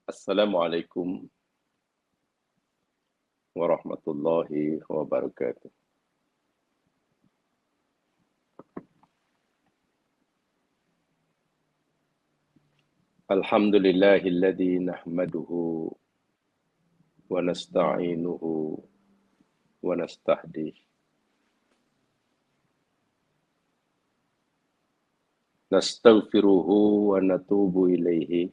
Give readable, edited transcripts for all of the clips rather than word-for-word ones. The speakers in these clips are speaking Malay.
Assalamualaikum warahmatullahi wabarakatuh. Alhamdulillahilladzi nahmaduhu wa nasta'inuhu wa nastahdihi. Nastaghfiruhu wa natubu ilaihi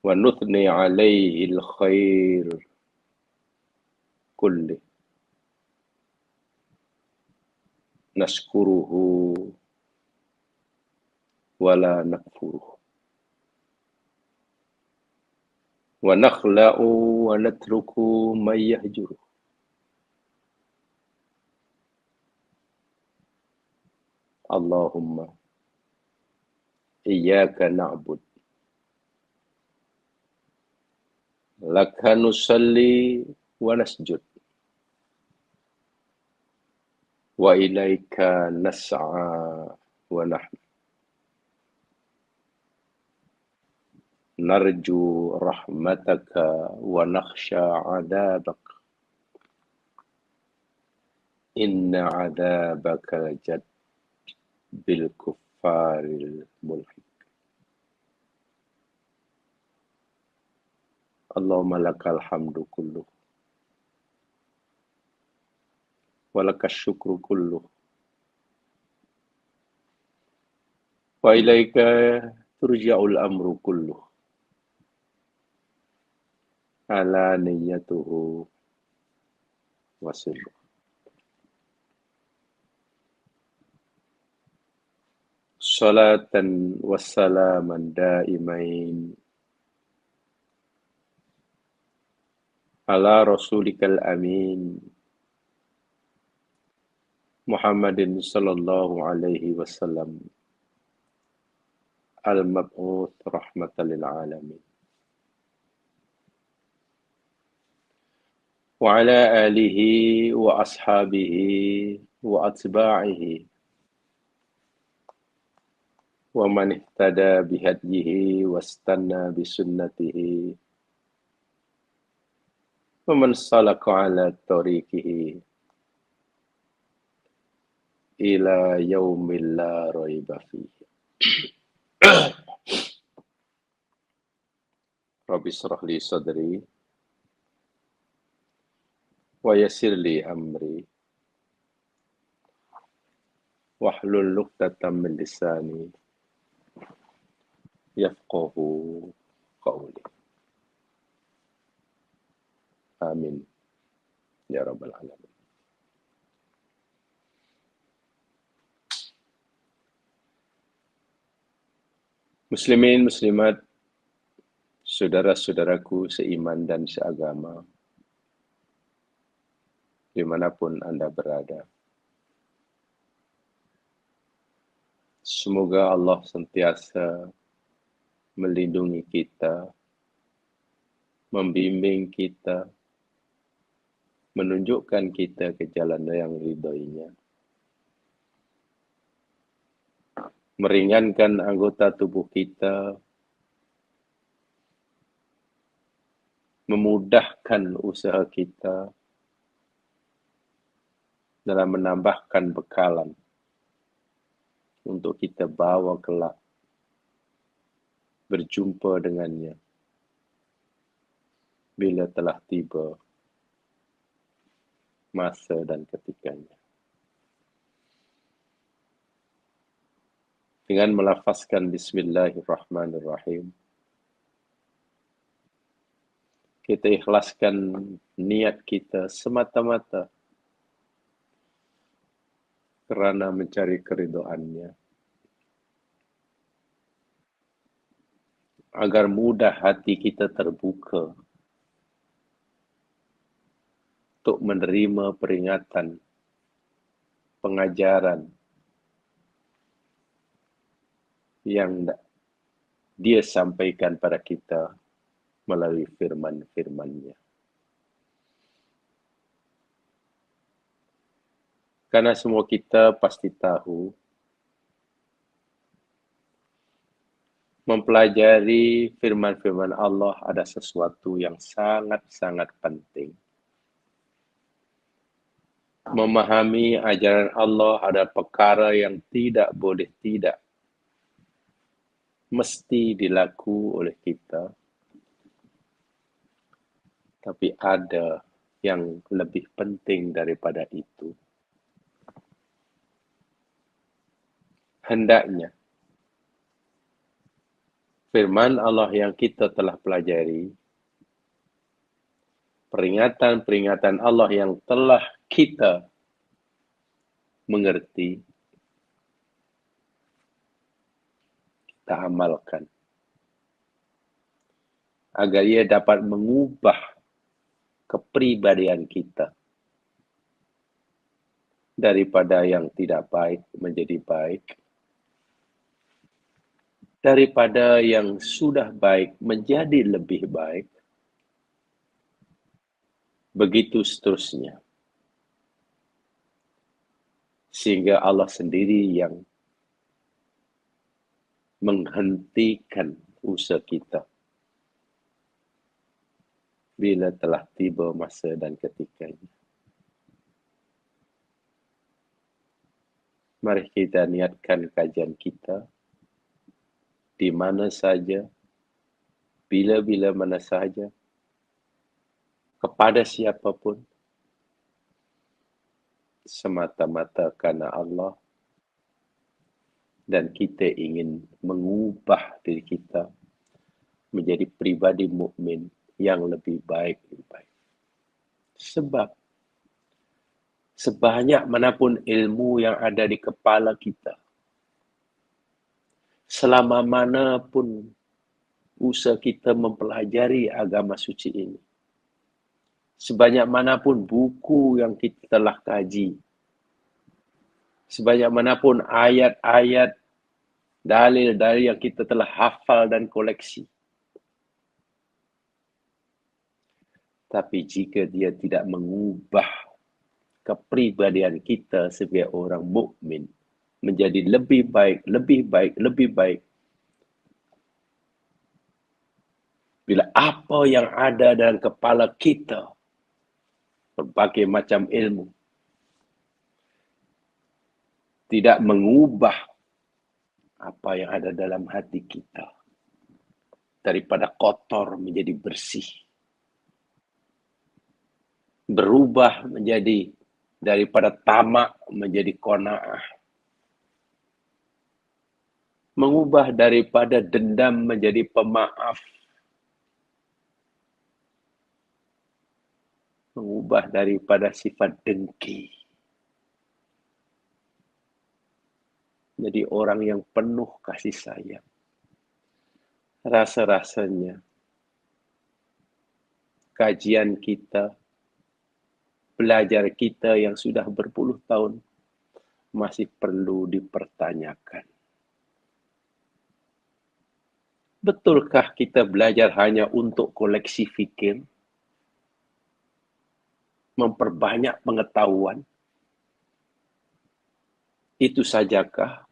wa nuthni alaihi al-khair kulli. Nashkuruhu wa la nakfuruhu. Wa nakhla'u wa natruku man yahjuruhu. Allahumma iyyaka na'bud laka nusalli wa nasjud wa ilaika nas'a wa nahnu narju rahmataka wa nakhsha 'adzabak inna 'adzabaka jad bil kuffaril mulhik. Allahumma lakal hamdu kulluh wa lakas syukru kulluh wa ilaika turja'ul amru kulluh ala niyyatuhu wa sirruh. Salatan wassalaman daimain ala rasulikal amin Muhammadin sallallahu alaihi wasallam al-mab'uth rahmatan lil alamin wa ala alihi wa ashabihi wa atba'ihi wa man ihtada bihadyihi wastanna bisunnatihi wa man salaka ala tariqihi ila yaumil la raiba fihi. Rabbi shrah li sadri wa yassir li amri wahlul 'uqdatam min lisani yafqahu qawli. Amin ya rabbal alamin. Muslimin, muslimat, saudara-saudaraku seiman dan seagama, dimanapun Anda berada. Semoga Allah sentiasa melindungi kita, membimbing kita, menunjukkan kita ke jalan yang ridhoinya, meringankan anggota tubuh kita, memudahkan usaha kita dalam menambahkan bekalan untuk kita bawa kelak berjumpa dengannya bila telah tiba masa dan ketikanya. Dengan melafazkan Bismillahirrahmanirrahim, kita ikhlaskan niat kita semata-mata kerana mencari keridhaannya, agar mudah hati kita terbuka untuk menerima peringatan, pengajaran yang Dia sampaikan pada kita melalui firman-firman-Nya. Karena semua kita pasti tahu Mempelajari firman-firman Allah ada sesuatu yang sangat-sangat penting. Memahami ajaran Allah ada perkara yang tidak boleh tidak mesti dilaku oleh kita. Tapi ada yang lebih penting daripada itu. Hendaknya firman Allah yang kita telah pelajari, peringatan-peringatan Allah yang telah kita mengerti, kita amalkan. Agar ia dapat mengubah kepribadian kita daripada yang tidak baik menjadi baik, daripada yang sudah baik menjadi lebih baik, begitu seterusnya. Sehingga Allah sendiri yang menghentikan usaha kita bila telah tiba masa dan ketikanya. Mari kita niatkan kajian kita di mana saja, bila-bila mana saja, kepada siapapun, semata-mata karena Allah, dan kita ingin mengubah diri kita menjadi pribadi mukmin yang lebih baik. Sebab sebanyak manapun ilmu yang ada di kepala kita, selama mana pun usaha kita mempelajari agama suci ini, sebanyak manapun buku yang kita telah kaji, sebanyak manapun ayat-ayat, dalil-dalil yang kita telah hafal dan koleksi, tapi jika dia tidak mengubah kepribadian kita sebagai orang mukmin menjadi lebih baik, lebih baik, lebih baik. Bila apa yang ada dalam kepala kita, berbagai macam ilmu, tidak mengubah apa yang ada dalam hati kita, daripada kotor menjadi bersih, berubah menjadi daripada tamak menjadi qanaah, mengubah daripada dendam menjadi pemaaf, mengubah daripada sifat dengki jadi orang yang penuh kasih sayang. Rasa-rasanya kajian kita, belajar kita yang sudah berpuluh tahun masih perlu dipertanyakan. Betulkah kita belajar hanya untuk koleksi fikir? Memperbanyak pengetahuan? Itu sajakah?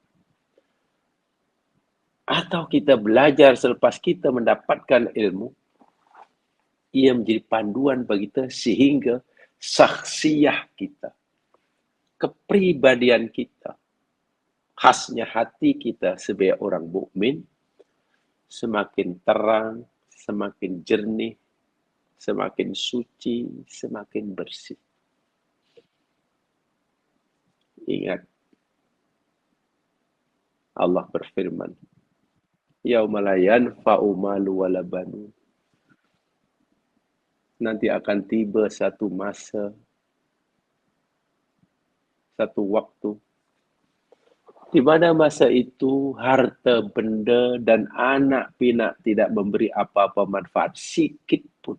Atau kita belajar selepas kita mendapatkan ilmu, ia menjadi panduan bagi kita sehingga saksiyah kita, kepribadian kita, khasnya hati kita sebagai orang mukmin semakin terang, semakin jernih, semakin suci, semakin bersih. Ingat, Allah berfirman, yauma la yanfa'u malu wala banun. Nanti akan tiba satu masa, satu waktu, di mana masa itu harta, benda, dan anak pinak tidak memberi apa-apa manfaat sikit pun.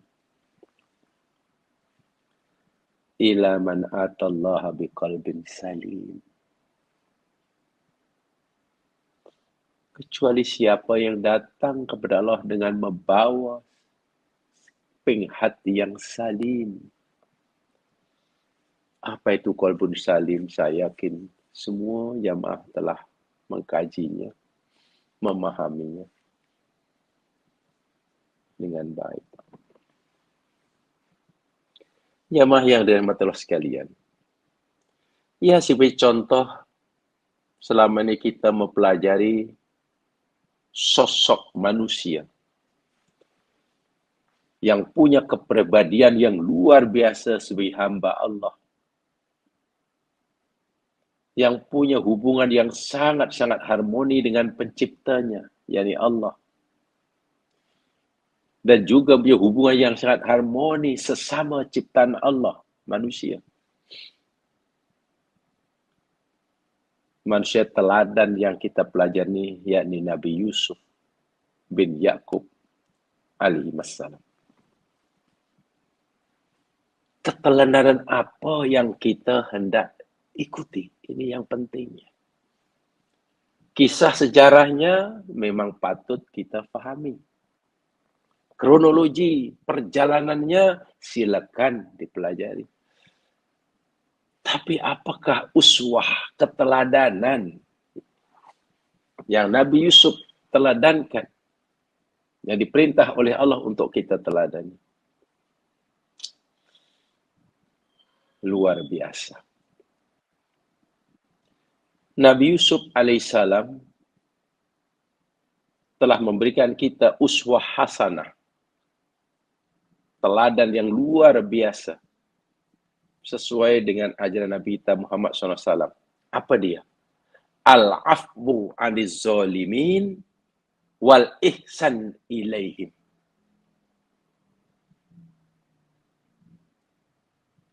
Ila man atallaha biqalbin salim. Kecuali siapa yang datang kepada Allah dengan membawa hati yang salim. Apa itu qalbun salim? Saya yakin semua jamaah telah mengkajinya, memahaminya. dengan baik. Jamaah yang dirahmati Allah sekalian. Ya, sebagai contoh, selama ini kita mempelajari sosok manusia yang punya kepribadian yang luar biasa sebagai hamba Allah, yang punya hubungan yang sangat-sangat harmoni dengan penciptanya, yakni Allah, dan juga punya hubungan yang sangat harmoni sesama ciptaan Allah, manusia. Manusia teladan yang kita pelajari yakni Nabi Yusuf bin Yakub alaihi wassalam. Keteladanan apa yang kita hendak ikuti? Ini yang pentingnya. Kisah sejarahnya memang patut kita fahami. Kronologi perjalanannya silakan dipelajari. Tapi apakah uswah, keteladanan yang Nabi Yusuf teladankan, yang diperintah oleh Allah untuk kita teladani? Luar biasa. Nabi Yusuf alaihissalam telah memberikan kita uswah hasanah, teladan yang luar biasa, sesuai dengan ajaran Nabi kita Muhammad SAW. Apa dia? Al-afwu 'aniz zalimin wal ihsan ilaihim.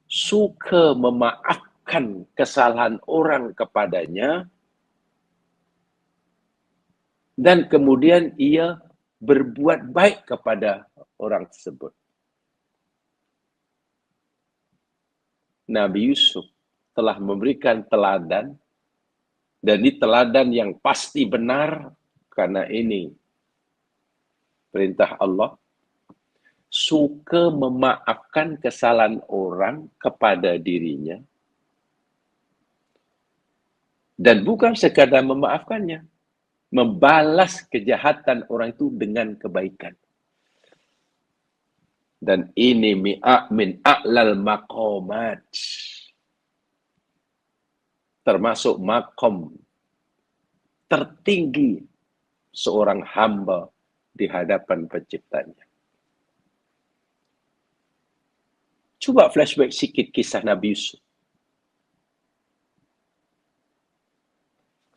Suka memaafkan kesalahan orang kepadanya, dan kemudian ia berbuat baik kepada orang tersebut. Nabi Yusuf telah memberikan teladan, dan ini teladan yang pasti benar, karena ini perintah Allah. Suka memaafkan kesalahan orang kepada dirinya, dan bukan sekadar memaafkannya, membalas kejahatan orang itu dengan kebaikan. Dan ini min a'lal maqamat, termasuk makom tertinggi seorang hamba di hadapan penciptanya. Coba flashback sikit kisah Nabi Yusuf.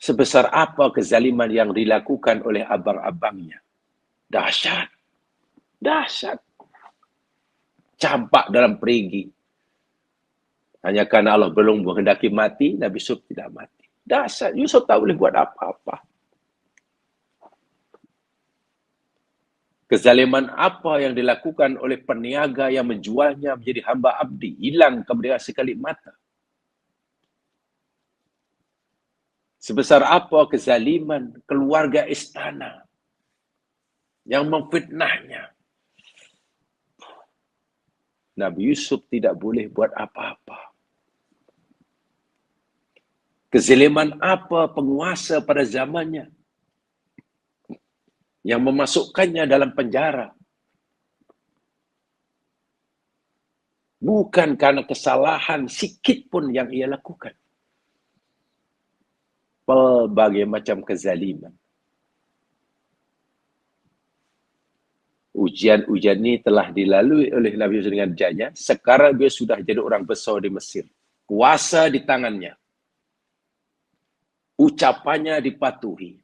Sebesar apa kezaliman yang dilakukan oleh abang-abangnya. Dahsyat. Dahsyat. Campak dalam perigi. Hanya karena Allah belum menghendaki mati, Nabi Yusuf tidak mati. Dahsyat. Yusuf tak boleh buat apa-apa. Kezaliman apa yang dilakukan oleh peniaga yang menjualnya menjadi hamba abdi, hilang kemerdekaan sekali mata. Sebesar apa kezaliman keluarga istana yang memfitnahnya. Nabi Yusuf tidak boleh buat apa-apa. Kezaliman apa penguasa pada zamannya yang memasukkannya dalam penjara. Bukan karena kesalahan sikit pun yang ia lakukan. Pelbagai macam kezaliman. Ujian-ujian ini telah dilalui oleh Nabi Yusuf dengan jaya. Sekarang dia sudah jadi orang besar di Mesir. Kuasa di tangannya. Ucapannya dipatuhi.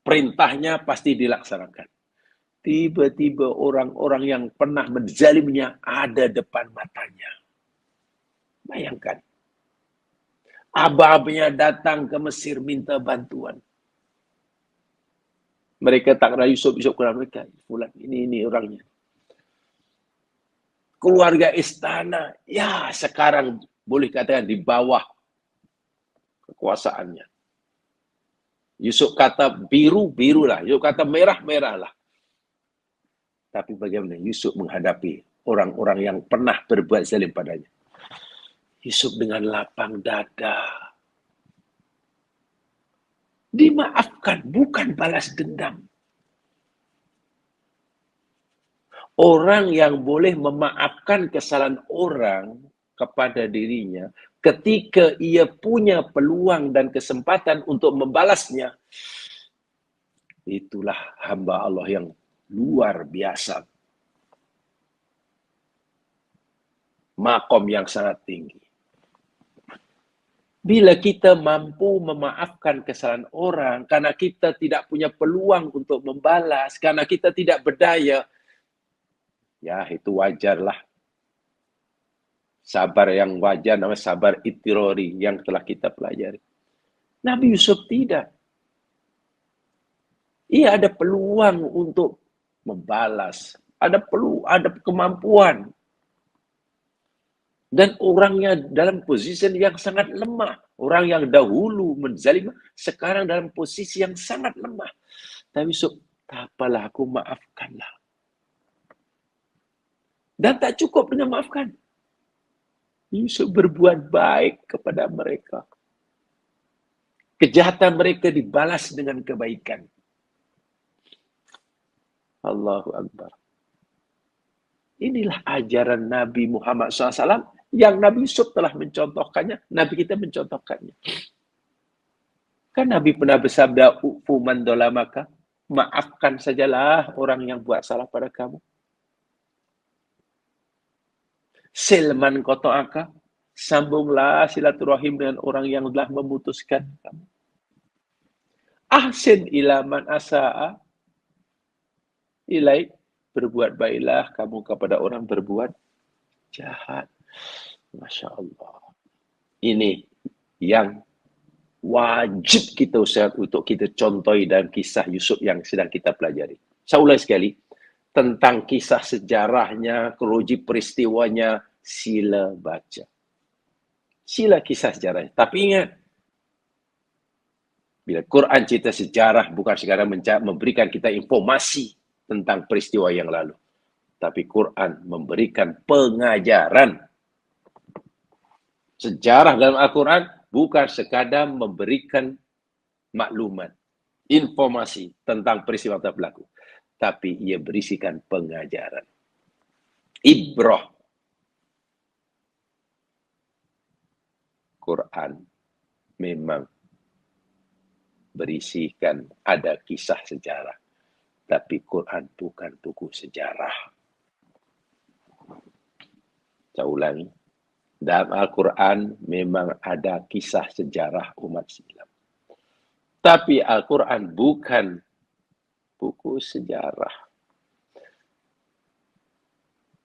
Perintahnya pasti dilaksanakan. Tiba-tiba orang-orang yang pernah menzalimnya ada depan matanya. Bayangkan. Abah-abahnya datang ke Mesir minta bantuan. Mereka tak kenal Yusuf kenal mereka. Fulan, ini orangnya. Keluarga istana, ya sekarang boleh katakan di bawah kekuasaannya. Yusuf kata biru, birulah. Yusuf kata merah, merahlah. Tapi bagaimana Yusuf menghadapi orang-orang yang pernah berbuat zalim padanya? Yusuf dengan lapang dada. Dimaafkan, bukan balas dendam. Orang yang boleh memaafkan kesalahan orang kepada dirinya ketika ia punya peluang dan kesempatan untuk membalasnya, itulah hamba Allah yang luar biasa. Makom yang sangat tinggi. Bila kita mampu memaafkan kesalahan orang karena kita tidak punya peluang untuk membalas, karena kita tidak berdaya, ya itu wajarlah. Sabar yang wajar namanya sabar itirori yang telah kita pelajari. Nabi Yusuf tidak. Ia ada peluang untuk membalas, ada kemampuan. Dan orangnya dalam posisi yang sangat lemah. Orang yang dahulu menzalim, sekarang dalam posisi yang sangat lemah. Tapi Yusuf, tak apalah, aku maafkanlah. Dan tak cukup dengan maafkan. Yusuf berbuat baik kepada mereka. Kejahatan mereka dibalas dengan kebaikan. Allahu Akbar. Inilah ajaran Nabi Muhammad SAW yang Nabi Yusuf telah mencontohkannya, Nabi kita mencontohkannya. Kan Nabi pernah bersabda, "Ufuman dolamaka," maafkan sajalah orang yang buat salah pada kamu. Silman kotoaka, sambunglah silaturahim dengan orang yang telah memutuskan kamu. Ahsin ilaman asa'a ilaik, berbuat baiklah kamu kepada orang berbuat jahat. Masya Allah. Ini yang wajib kita usahakan untuk kita contohi dalam kisah Yusuf yang sedang kita pelajari. Saya ulangi sekali, tentang kisah sejarahnya, kronologi peristiwanya, sila baca. Sila kisah sejarahnya. Tapi ingat, bila Quran cerita sejarah, bukan sekadar memberikan kita informasi tentang peristiwa yang lalu. Tapi Quran memberikan pengajaran. Sejarah dalam Al-Quran bukan sekadar memberikan maklumat, informasi tentang peristiwa yang berlaku. Tapi ia berisikan pengajaran. Ibrah. Quran memang berisikan ada kisah sejarah. Tapi Quran bukan buku sejarah. Saya ulangi. Dalam Al-Quran memang ada kisah sejarah umat Islam. Tapi Al-Quran bukan buku sejarah.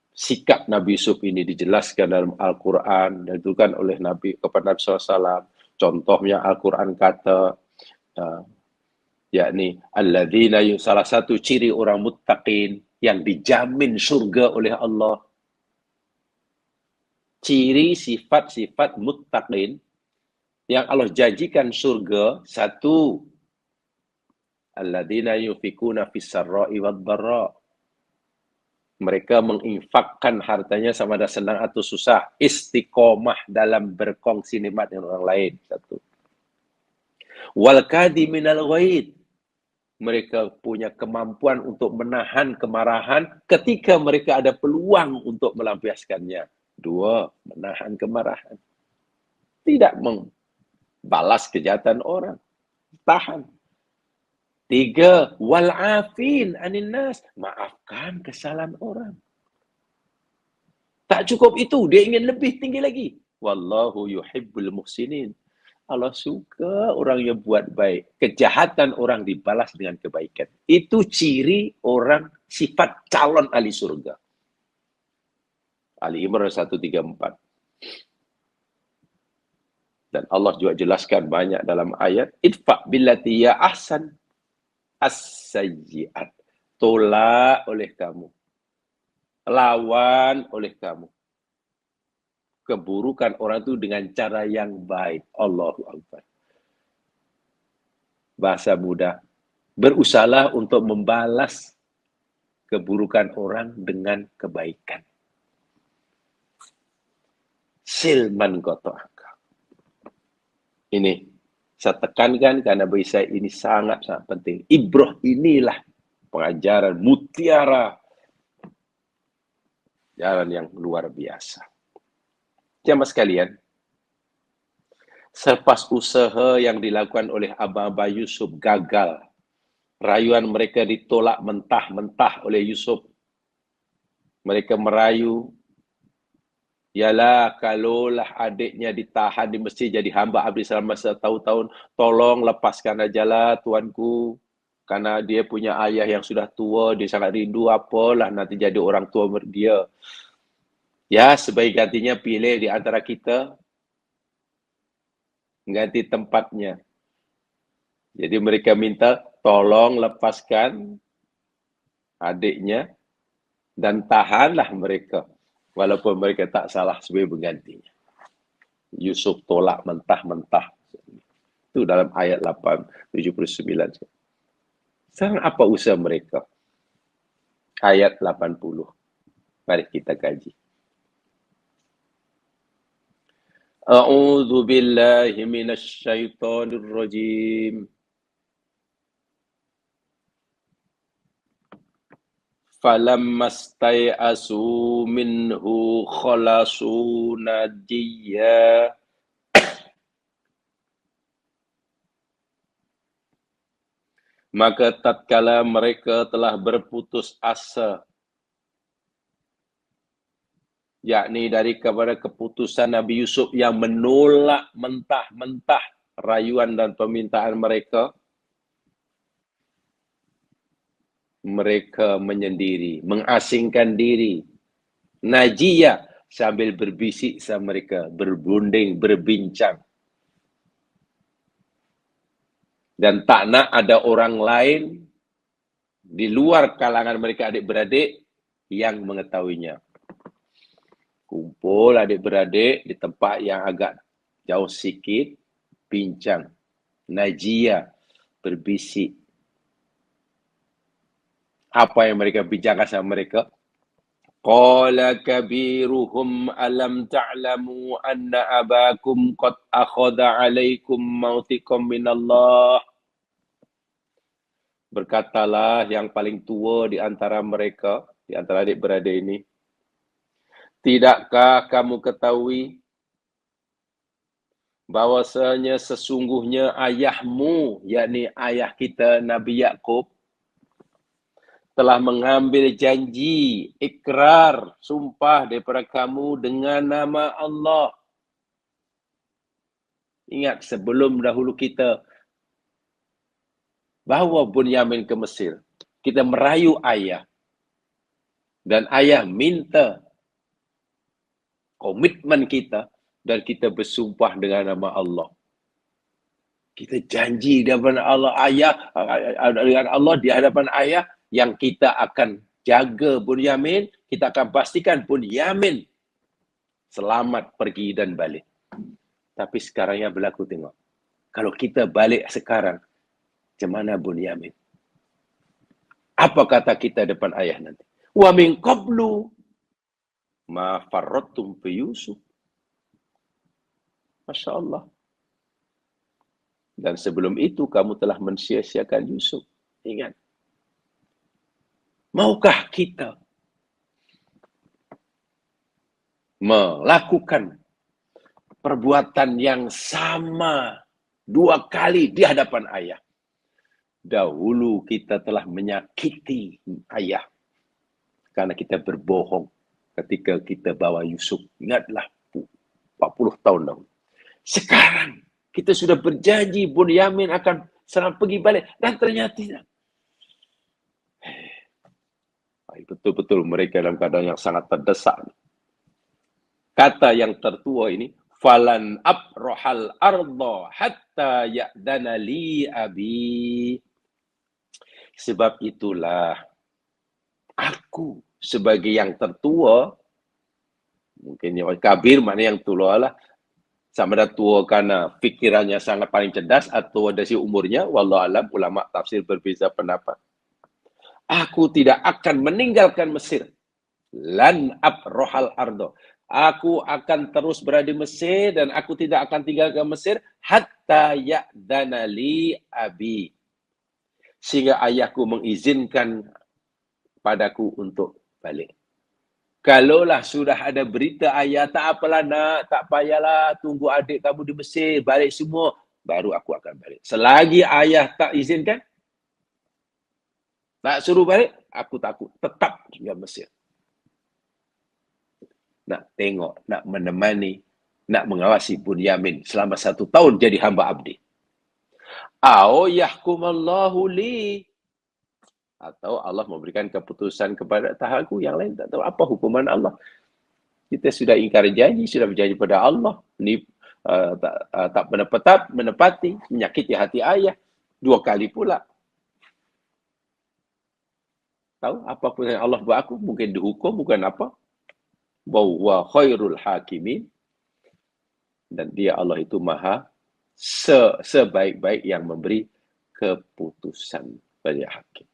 Sikap Nabi Yusuf ini dijelaskan dalam Al-Quran, ditentukan oleh Nabi kepada Nabi SAW. Contohnya Al-Quran kata, yakni alladzina, salah satu ciri orang muttaqin yang dijamin surga oleh Allah. Ciri sifat-sifat muttaqin yang Allah janjikan surga, satu, alladzina yunfikuna fis sarra'i wad dharra. Mereka menginfakkan hartanya sama ada senang atau susah, istiqomah dalam berkongsi nikmat dengan orang lain, satu. Wal kadhiminal ghaid. Mereka punya kemampuan untuk menahan kemarahan ketika mereka ada peluang untuk melampiaskannya. Dua, menahan kemarahan. Tidak membalas kejahatan orang. Tahan. Tiga, wal'afin anin nas. Maafkan kesalahan orang. Tak cukup itu, dia ingin lebih tinggi lagi. Wallahu yuhibbul muhsinin. Allah suka orang yang buat baik. Kejahatan orang dibalas dengan kebaikan. Itu ciri orang sifat calon ahli surga. Ali Imran 134. Dan Allah juga jelaskan banyak dalam ayat, idfa billati ya ahsan as-sayyi'at. Tolak oleh kamu. Lawan oleh kamu. Keburukan orang itu dengan cara yang baik. Allahu Akbar. Bahasa mudah. Berusahalah untuk membalas keburukan orang dengan kebaikan. Silman kotoaka. Ini saya tekankan karena bagi saya ini sangat-sangat penting. Ibrah inilah pengajaran mutiara Jalan yang luar biasa. Jamaah sekalian, selepas usaha yang dilakukan oleh Abang-abang Yusuf gagal, rayuan mereka ditolak mentah-mentah oleh Yusuf. Mereka merayu, yalah kalaulah adiknya ditahan di Mesir jadi hamba abdi selama setahun-tahun, tolong lepaskan ajalah tuanku. Karena dia punya ayah yang sudah tua, dia sangat rindu, apalah nanti jadi orang tua dia. Ya, sebaik gantinya pilih di antara kita, ganti tempatnya. Jadi mereka minta, tolong lepaskan adiknya dan tahanlah mereka. Walaupun mereka tak salah sebagai penggantinya. Yusuf tolak mentah-mentah. Itu dalam ayat 879. Sekarang apa usaha mereka? Ayat 80. Mari kita kaji. A'udzu billahi minasy syaithanir rajim. Falamma stai'asu minhu khalasu najiyya. Maka tatkala mereka telah berputus asa, yakni dari kepada keputusan Nabi Yusuf yang menolak mentah-mentah rayuan dan permintaan mereka, mereka menyendiri, mengasingkan diri. Najiyah, sambil berbisik sama mereka, berbunding, berbincang. Dan tak nak ada orang lain di luar kalangan mereka adik-beradik yang mengetahuinya. Kumpul adik-beradik di tempat yang agak jauh sikit, bincang. Najiyah, berbisik. Apa yang mereka bincangkan sama mereka? Qala kabiruhum alam ta'lamu anna abakum qad akhadha alaikum mautikum minallah. Berkatalah yang paling tua di antara mereka, di antara adik-beradik ini, tidakkah kamu ketahui bahwasanya sesungguhnya ayahmu, yakni ayah kita Nabi Yakub, telah mengambil janji, ikrar, sumpah daripada kamu dengan nama Allah. Ingat sebelum dahulu kita bawa Bunyamin ke Mesir, kita merayu ayah. Dan ayah minta komitmen kita dan kita bersumpah dengan nama Allah. Kita janji di hadapan Allah ayah, dengan Allah di hadapan ayah yang kita akan jaga Bunyamin, kita akan pastikan Bunyamin selamat pergi dan balik. Tapi sekarang yang berlaku tengok. Kalau kita balik sekarang, macam mana Bunyamin? Apa kata kita depan ayah nanti? Wa min qablu ma farrattum fi Yusuf. Masya Allah. Dan sebelum itu kamu telah mensia-siakan Yusuf. Ingat. Maukah kita melakukan perbuatan yang sama 2 kali di hadapan ayah? Dahulu kita telah menyakiti ayah karena kita berbohong ketika kita bawa Yusuf. Ingatlah 40 tahun dahulu. Sekarang kita sudah berjanji Bunyamin akan selamat pergi balik dan ternyata tidak. Betul-betul mereka dalam keadaan yang sangat terdesak. Kata yang tertua ini, falan abrahal arda hatta ya'dana li abi. Sebab itulah aku sebagai yang tertua, mungkin yang kabir mana yang tua lah, sama ada tua karena fikirannya sangat paling cerdas atau dari umurnya, wallahu alam, ulama tafsir berbeza pendapat. Aku tidak akan meninggalkan Mesir. Lan abrohal ardo. Aku akan terus berada di Mesir dan aku tidak akan tinggalkan Mesir hatta ya'dana li abi. Sehingga ayahku mengizinkan padaku untuk balik. Kalaulah sudah ada berita ayah, tak apalah nak, tak payahlah, tunggu adik kamu di Mesir, balik semua, baru aku akan balik. Selagi ayah tak izinkan, tak suruh balik, aku takut tetap di Mesir. Nak tengok, nak menemani, nak mengawasi Bunyamin selama 1 tahun jadi hamba abdi. Au yahkumallahu li, atau Allah memberikan keputusan kepada tahaku yang lain, tak tahu apa hukuman Allah. Kita sudah ingkar janji, sudah berjanji pada Allah, ni tak menepati, menyakiti hati ayah 2 kali pula. Tahu apa pun yang Allah buat aku, mungkin dihukum, bukan apa. Wa khairul hakimin, dan dia Allah itu maha sebaik-baik yang memberi keputusan bagi hakim.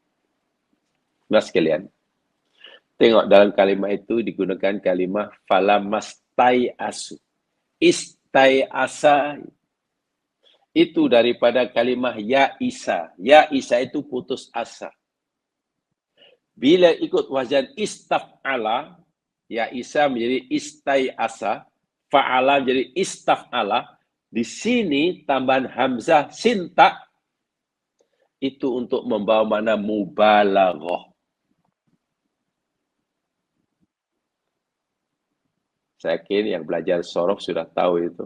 Mas sekalian, tengok dalam kalimah itu digunakan kalimah falamastai asu. Istai asa itu daripada kalimah ya isa. Ya isa itu putus asa. Bila ikut wazan istaf'ala, ya isa menjadi istai asa, fa'ala menjadi istaf'ala. Di sini tambahan hamzah sinta itu untuk membawa makna mubalaghah. Saya yakin yang belajar sorof sudah tahu itu.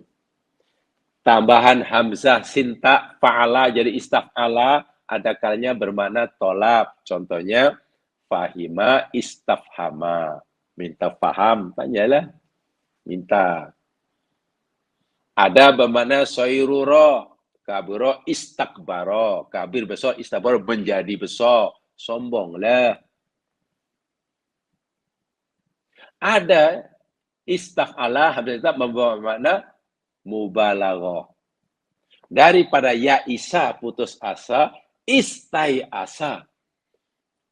Tambahan hamzah sinta fa'ala jadi istaf'ala, ada kalanya bermakna tolab. Contohnya fahima istafhama. Minta faham, tanyalah. Minta. Ada bermakna soiruro. Kaburo istakbaro. Kabir besar, istakbaro menjadi besar. Sombonglah. Ada istaf'ala, hamzah membawa makna mubalaghah. Daripada ya isa putus asa, istai asa.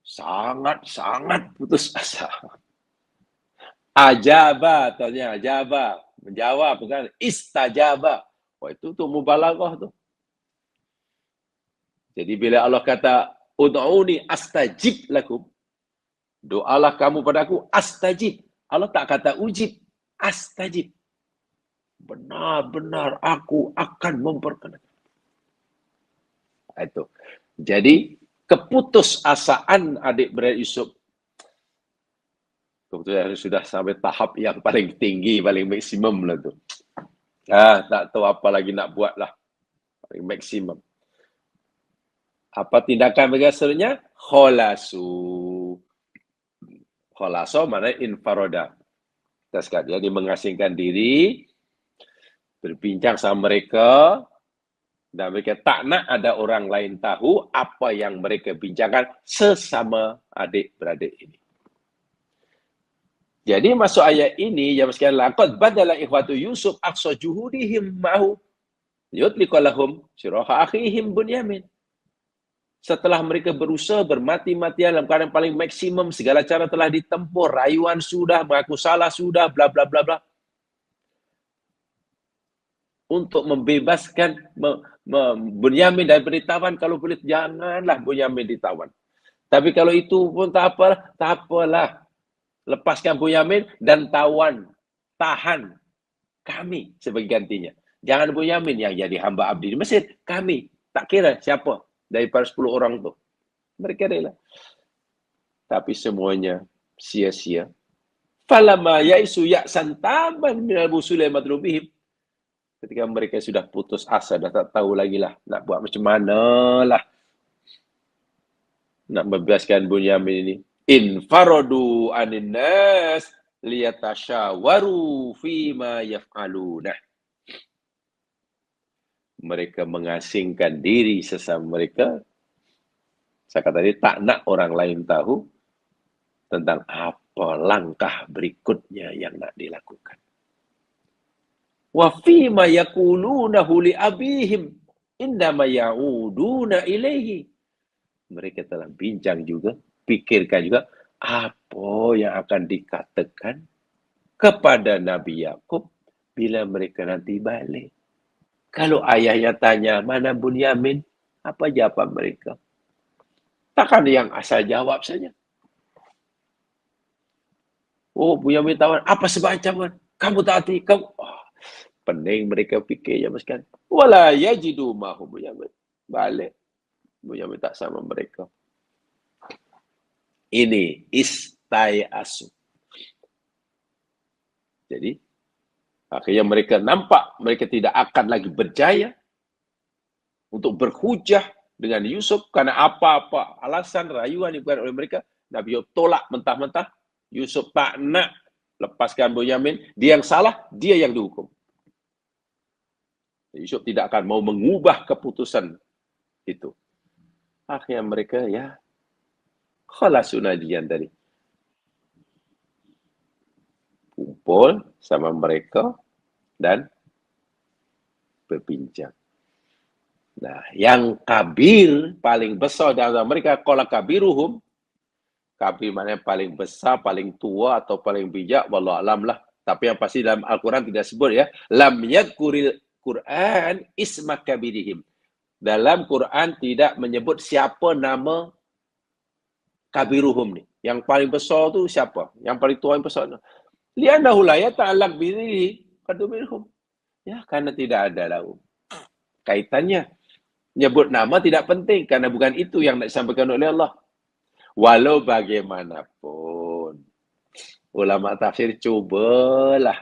Sangat-sangat putus asa. Ajaba, tanya ajaba, menjawab bukan istajaba. Wah, itu tuh mubalaghah tuh. Jadi bila Allah kata ud'uni astajib lakum, doalah kamu padaku astajib. Allah tak kata ujib, astajib. Benar-benar aku akan memperkenalkan. Itu. Jadi keputusasaan adik-beradik Yusuf kebetulan sudah sampai tahap yang paling tinggi, paling maksimum lah tu. Tak tahu apa lagi nak buat lah. Paling maksimum. Apa tindakan mereka selanjutnya? Kholasu. Kholaso maknanya infaroda. Dia mengasingkan diri, berbincang sama mereka, dan mereka tak nak ada orang lain tahu apa yang mereka bincangkan sesama adik-beradik ini. Jadi masuk ayat ini, yang sekalian laqad badala ikhwatu Yusuf aqsa juhudihim ma'hu yutliqalahum siraha akhihim Bunyamin. Setelah mereka berusaha bermati-matian dalam keadaan paling maksimum, segala cara telah ditempuh, rayuan sudah, mengaku salah sudah, bla bla bla bla. Untuk membebaskan Bunyamin dari ditawan, kalau boleh janganlah Bunyamin ditawan. Tapi kalau itu pun tak apalah. Lepaskan Bunyamin dan tahan kami sebagai gantinya. Jangan Bunyamin yang jadi hamba abdi di Mesir, kami. Tak kira siapa daripada 10 orang tu. Mereka rela. Tapi semuanya sia-sia. Falamma yaisu ya'san taban minal busuli madrubihim. Ketika mereka sudah putus asa, dah tak tahu lagi lah nak buat macam mana lah nak membebaskan Bunyamin ini. Infaradu anin nas liyatashawaru fima yaf'alunah. Mereka mengasingkan diri sesama mereka. Saya kata tadi, tak nak orang lain tahu tentang apa langkah berikutnya yang nak dilakukan. Wa fima yaqulunahu li abihim indama ya'uduna ilaihi. Mereka telah bincang juga, pikirkan juga apa yang akan dikatakan kepada Nabi Yakub bila mereka nanti balik. Kalau ayahnya tanya, mana Bunyamin? Apa jawaban mereka? Takkan yang asal jawab saja. Oh, Bunyamin tawan, apa sebab ancaman? Kamu taati, kamu... Oh, pening mereka fikir ya sekalian. Wala yajidu mahum Bunyamin. Balik. Bunyamin tak sama mereka. Ini istai asu. Jadi, akhirnya mereka nampak mereka tidak akan lagi berjaya untuk berhujah dengan Yusuf karena apa-apa alasan rayuan yang dibuat oleh mereka. Nabi Yusuf tolak mentah-mentah. Yusuf tak nak lepaskan Bunyamin. Dia yang salah, dia yang dihukum. Yusuf tidak akan mau mengubah keputusan itu. Akhirnya mereka ya khalasun najian tadi. Kumpul sama mereka dan berbincang. Nah, yang kabir paling besar di antara mereka, qala kabiruhum, kabir maknanya paling besar, paling tua atau paling bijak, wallahu alam lah. Tapi yang pasti dalam Al-Quran tidak sebut ya. Lam yadkuril Quran isma kabirihim. Dalam Quran tidak menyebut siapa nama kabiruhum ni. Yang paling besar tu siapa? Yang paling tua yang besar tu. Li'annahu la yata'allaq bihi kadumirhum. Ya, karena tidak ada lahu kaitannya. Nyebut nama tidak penting karena bukan itu yang nak disampaikan oleh Allah. Walau bagaimanapun, ulama tafsir cubalah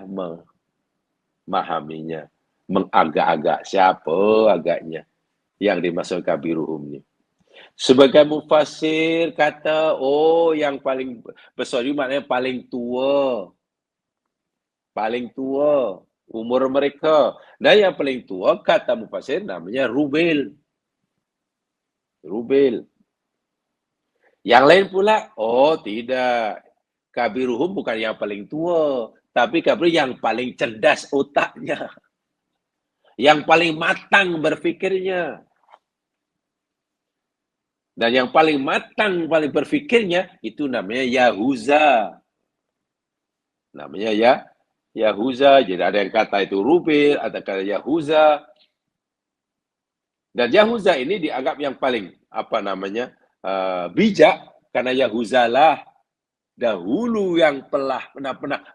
memahaminya, mengagak-agak siapa agaknya yang dimaksud kabiruhum ni. Sebagai mufassir kata, oh yang paling besar itu maknanya paling tua. Paling tua umur mereka. Dan yang paling tua kata mufassir namanya Rubil. Rubil. Yang lain pula, oh tidak. Kabiruhum bukan yang paling tua, tapi kabir yang paling cerdas otaknya. Yang paling matang berfikirnya. Dan yang paling matang, paling berfikirnya, itu namanya Yahuza. Namanya Yahuza. Jadi ada yang kata itu Rubil, ada kata Yahuza. Dan Yahuza ini dianggap yang paling, bijak, karena Yahuza lah dahulu yang pernah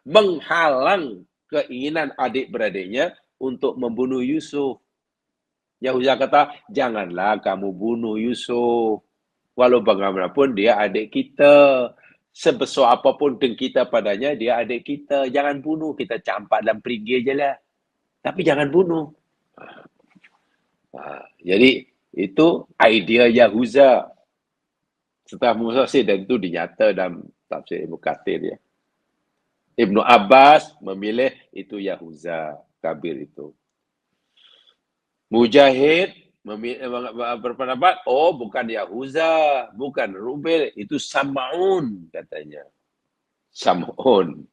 menghalang keinginan adik-beradiknya untuk membunuh Yusuf. Yahuza kata, janganlah kamu bunuh Yusuf. Walau bagaimanapun dia adik kita. Sebesar apapun dengki kita padanya, dia adik kita. Jangan bunuh, kita campak dalam perigi je lah. Tapi jangan bunuh. Jadi, itu idea Yahuza. Setelah Mufassir dan itu dinyata dalam tafsir Ibnu Katsir ya. Ibnu Abbas memilih itu Yahuza, kabir itu. Mujahid berpendapat, oh bukan Yahuza, bukan Rubil, itu Sam'un katanya. Sam'un.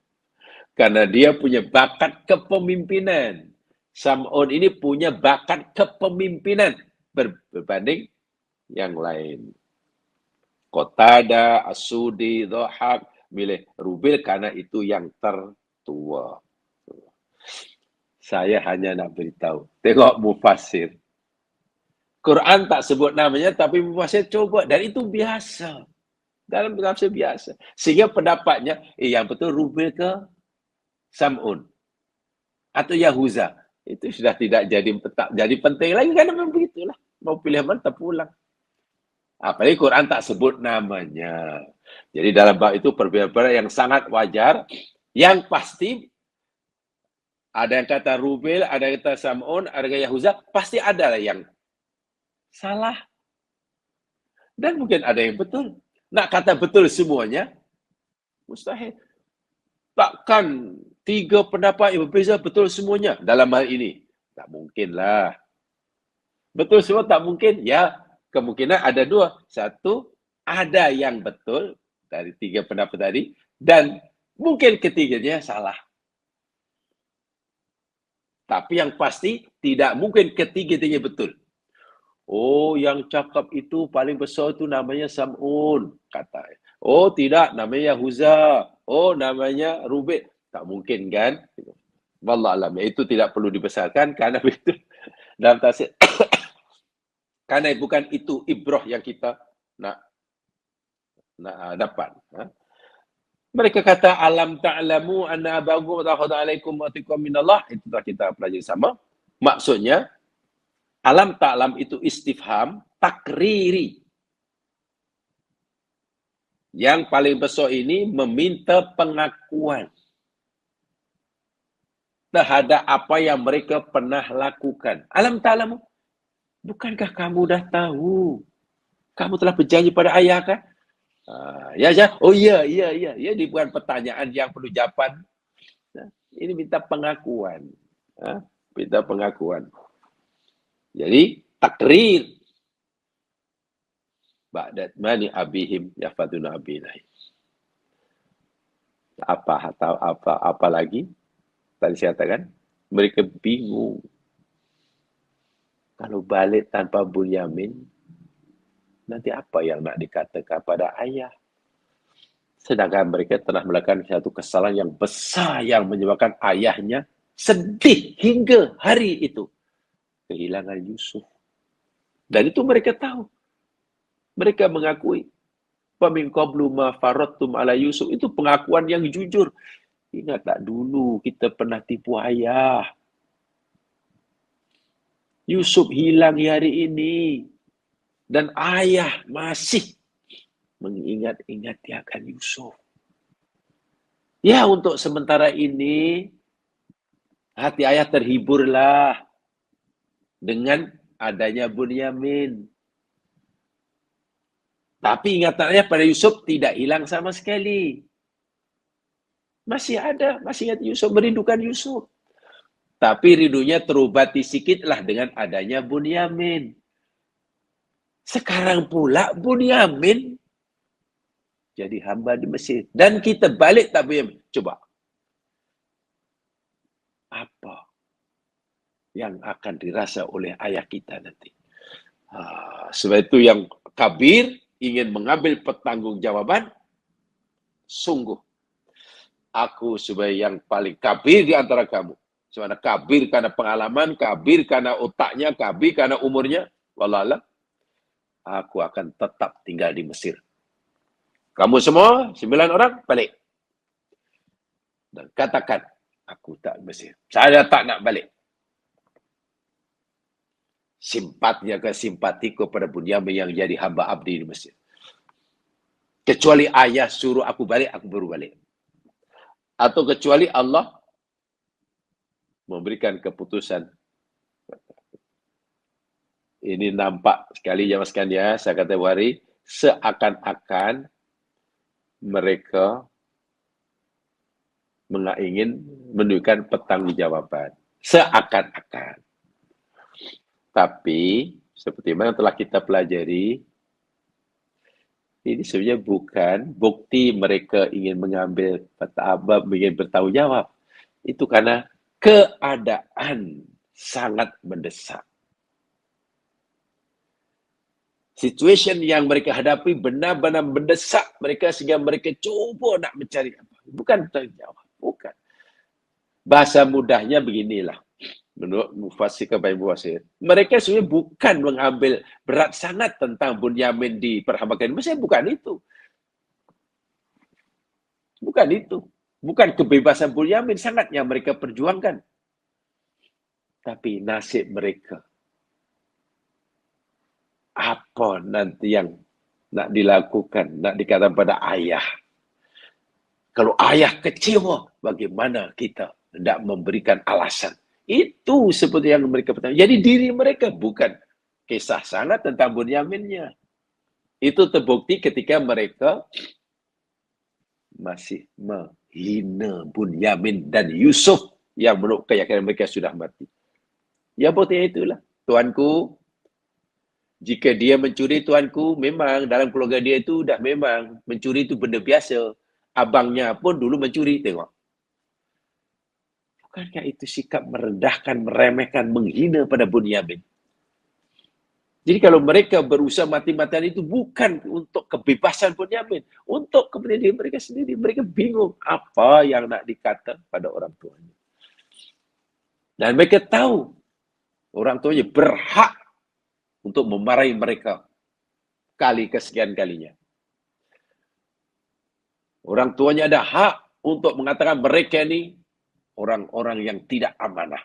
Karena dia punya bakat kepemimpinan. Sam'un ini punya bakat kepemimpinan berbanding yang lain. Qatada, As-Sudi, Dhahak, milih Rubil karena itu yang tertua. Saya hanya nak beritahu. Tengok mufassir. Quran tak sebut namanya, tapi mufassir coba. Dan itu biasa. Dalam tafsir biasa. Sehingga pendapatnya, yang betul Rubil ke Sam'un? Atau Yahuza? Itu sudah tidak jadi penting lagi. Karena memang begitulah. Mau pilih mana, terpulang. Apalagi Quran tak sebut namanya. Jadi dalam bab itu perbedaan yang sangat wajar. Yang pasti, ada yang kata Rubil, ada yang kata Sam'un, ada yang kata Yahuza, pasti ada yang salah. Dan mungkin ada yang betul. Nak kata betul semuanya, mustahil. Takkan 3 pendapat yang berbeza betul semuanya dalam hal ini. Tak mungkinlah. Betul semua tak mungkin. Ya, kemungkinan ada 2. Satu, ada yang betul dari 3 pendapat tadi. Dan mungkin ketiganya salah. Tapi yang pasti, tidak mungkin ketiga-tiganya betul. Oh, yang cakap itu paling besar itu namanya Sam'un, kata. Oh, tidak, namanya Yahuza. Oh, namanya Rubi'. Tak mungkin kan? Wallahualam. Itu tidak perlu dibesarkan karena begitu dalam tafsir. Karena bukan itu ibrah yang kita nak dapat. Mereka kata alam ta'lamu anna abakum takhadha alaikum wa tiqam minallah. Itu telah kita pelajari sama. Maksudnya alam ta'lam itu istifham takriri. Yang paling besar ini meminta pengakuan terhadap apa yang mereka pernah lakukan. Alam ta'lamu, bukankah kamu dah tahu? Kamu telah berjanji pada ayah kan? Ya. Oh iya. Ini bukan pertanyaan yang perlu jawaban. Ini minta pengakuan. Minta pengakuan. Jadi, takrir. Ba'dat mani abihim yafaduna abilahi. Apa lagi? Tadi saya katakan, mereka bingung. Kalau balik tanpa Bunyamin, nanti apa yang nak dikatakan pada ayah? Sedangkan mereka telah melakukan satu kesalahan yang besar yang menyebabkan ayahnya sedih hingga hari itu. Kehilangan Yusuf. Dan itu mereka tahu. Mereka mengakui. Famin qablu ma faradtum ala Yusuf. Itu pengakuan yang jujur. Ingat tak dulu kita pernah tipu ayah. Yusuf hilang hari ini. Dan ayah masih mengingat-ingat akan Yusuf. Ya, untuk sementara ini, hati ayah terhiburlah dengan adanya Bunyamin. Tapi ingatan ayah pada Yusuf tidak hilang sama sekali. Masih ada, masih ingat Yusuf, merindukan Yusuf. Tapi rindunya terobati sikitlah dengan adanya Bunyamin. Sekarang pula Bunyamin jadi hamba di Mesir. Dan kita balik tak Bunyamin. Coba. Apa yang akan dirasa oleh ayah kita nanti? Sebab itu yang kabir ingin mengambil pertanggungjawaban, sungguh aku sebagai yang paling kabir di antara kamu. Sebenarnya kabir karena pengalaman, kabir karena otaknya, kabir karena umurnya. Wallahualam, aku akan tetap tinggal di Mesir. Kamu semua, 9 orang, balik. Dan katakan, aku tak Mesir. Saya tak nak balik. Simpatinya ke simpatiku pada Bunyamin yang jadi hamba abdi di Mesir. Kecuali ayah suruh aku balik, aku baru balik. Atau kecuali Allah memberikan keputusan. Ini nampak sekali jamaah sekalian, saya kata hari seakan-akan mereka ingin menunjukkan pertanggungjawaban. Seakan-akan. Tapi, seperti mana telah kita pelajari, ini sebenarnya bukan bukti mereka ingin mengambil ingin bertanggung jawab. Itu karena keadaan sangat mendesak. Situation yang mereka hadapi benar-benar mendesak mereka sehingga mereka cuba nak mencari apa. Bukan bertanggung jawab. Bukan. Bahasa mudahnya beginilah. Menurut Mufassir Kabair Mufassir, mereka sebenarnya bukan mengambil berat sangat tentang Bunyamin diperhambakan. Maksudnya bukan itu. Bukan itu. Bukan kebebasan Bunyamin sangat yang mereka perjuangkan. Tapi nasib mereka. Apa nanti yang nak dilakukan, nak dikatakan pada ayah. Kalau ayah kecewa, bagaimana kita hendak memberikan alasan? Itu seperti yang mereka bertanya. Jadi diri mereka bukan kisah sangat tentang Bunyaminnya. Itu terbukti ketika mereka masih menghina Bunyamin dan Yusuf yang menurut keyakinan mereka sudah mati. Ya buktinya itulah. Tuanku, jika dia mencuri, tuanku, memang dalam keluarga dia itu dah memang mencuri itu benda biasa. Abangnya pun dulu mencuri, tengok. Bukankah itu sikap merendahkan, meremehkan, menghina pada Bunyamin? Jadi kalau mereka berusaha mati-matian itu bukan untuk kebebasan Bunyamin, untuk kepentingan diri mereka sendiri. Mereka bingung apa yang nak dikata pada orang tuanya. Dan mereka tahu orang tuanya berhak untuk memarahi mereka kali kesekian kalinya. Orang tuanya ada hak untuk mengatakan mereka ni orang-orang yang tidak amanah.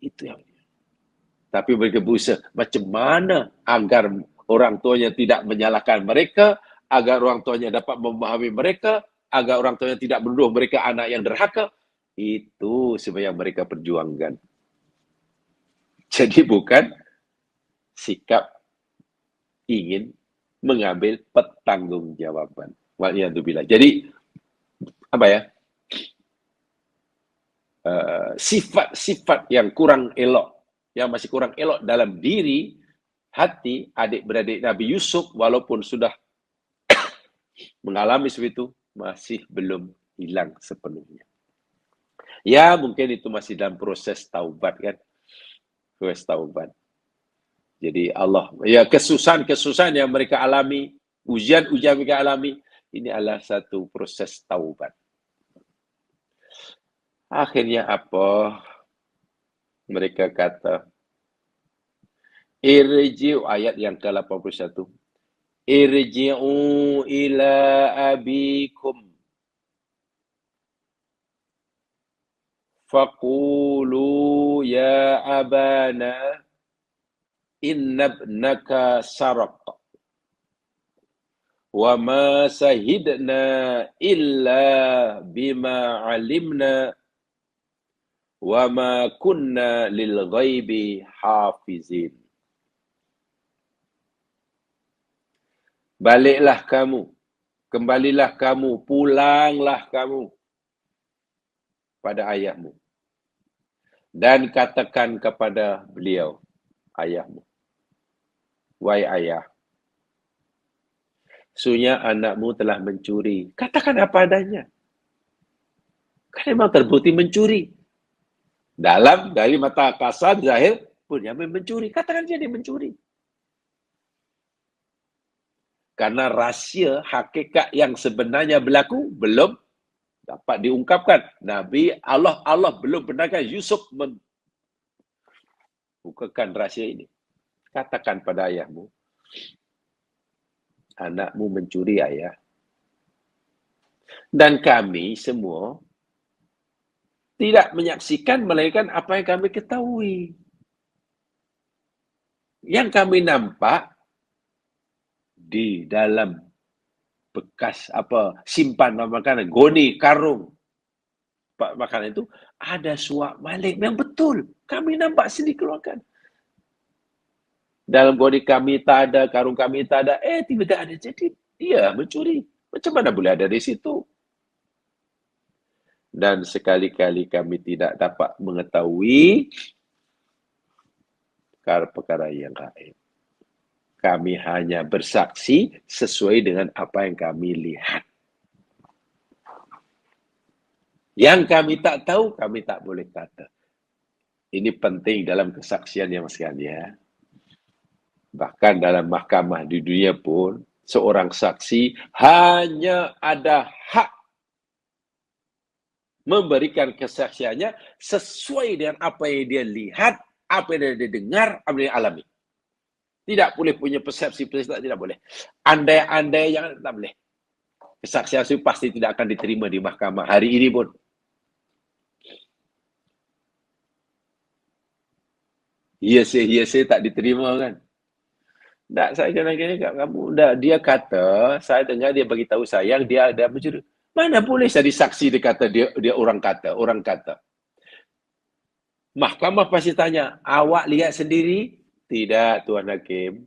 Itu yang. Tapi mereka berusaha macam mana agar orang tuanya tidak menyalahkan mereka, agar orang tuanya dapat memahami mereka, agar orang tuanya tidak menuduh mereka anak yang derhaka. Itu sebenarnya mereka perjuangkan. Jadi bukan sikap ingin mengambil pertanggungjawaban. Waliyadzubillah. Jadi apa ya? Sifat-sifat yang kurang elok, yang masih kurang elok dalam diri hati adik-beradik Nabi Yusuf, walaupun sudah mengalami seperti itu, masih belum hilang sepenuhnya. Ya, mungkin itu masih dalam proses taubat kan. Proses taubat. Jadi Allah, ya kesusahan-kesusahan yang mereka alami, ujian-ujian mereka alami, ini adalah satu proses taubat. Akhirnya apa? Mereka kata, Irji'u, ayat yang ke-81. Irji'u ila abikum faqulu ya abana inna ibnaka saraq wa ma sahidna illa bima alimna wa ma kunna lil ghaibi hafizin. Baliklah kamu, kembalilah kamu, pulanglah kamu pada ayahmu. Dan katakan kepada beliau, ayahmu, wahai ayah, sesungguhnya anakmu telah mencuri. Katakan apa adanya. Kan memang terbukti mencuri. Dari mata kasar, zahir, pun dia mencuri. Katakan dia mencuri. Karena rahsia hakikat yang sebenarnya berlaku belum dapat diungkapkan. Allah belum benarkan Yusuf membukakan rahsia ini. Katakan pada ayahmu, anakmu mencuri ayah. Dan kami semua tidak menyaksikan melainkan apa yang kami ketahui. Yang kami nampak di dalam bekas simpanan makanan, goni, karung makanan itu ada suap malik yang betul. Kami nampak sendiri keluarkan. Dalam goni kami tak ada, karung kami tak ada. Tiba-tiba ada. Jadi dia mencuri. Macam mana boleh ada di situ? Dan sekali-kali kami tidak dapat mengetahui perkara yang gaib. Kami hanya bersaksi sesuai dengan apa yang kami lihat. Yang kami tak tahu, kami tak boleh kata. Ini penting dalam kesaksian yang sekalian. Bahkan dalam mahkamah di dunia pun, seorang saksi hanya ada hak memberikan kesaksiannya sesuai dengan apa yang dia lihat, apa yang dia dengar, apa yang dia alami. Tidak boleh punya persepsi, tidak boleh. Andai-andai yang tak boleh. Kesaksian itu pasti tidak akan diterima di mahkamah hari ini pun. Hearsay tak diterima kan? Tak, saya kena kat kamu. Dia kata, saya dengar dia bagi tahu saya yang dia ada mencuri. Mana boleh jadi saksi dia kata dia orang kata. Mahkamah pasti tanya, awak lihat sendiri? Tidak, Tuan Hakim.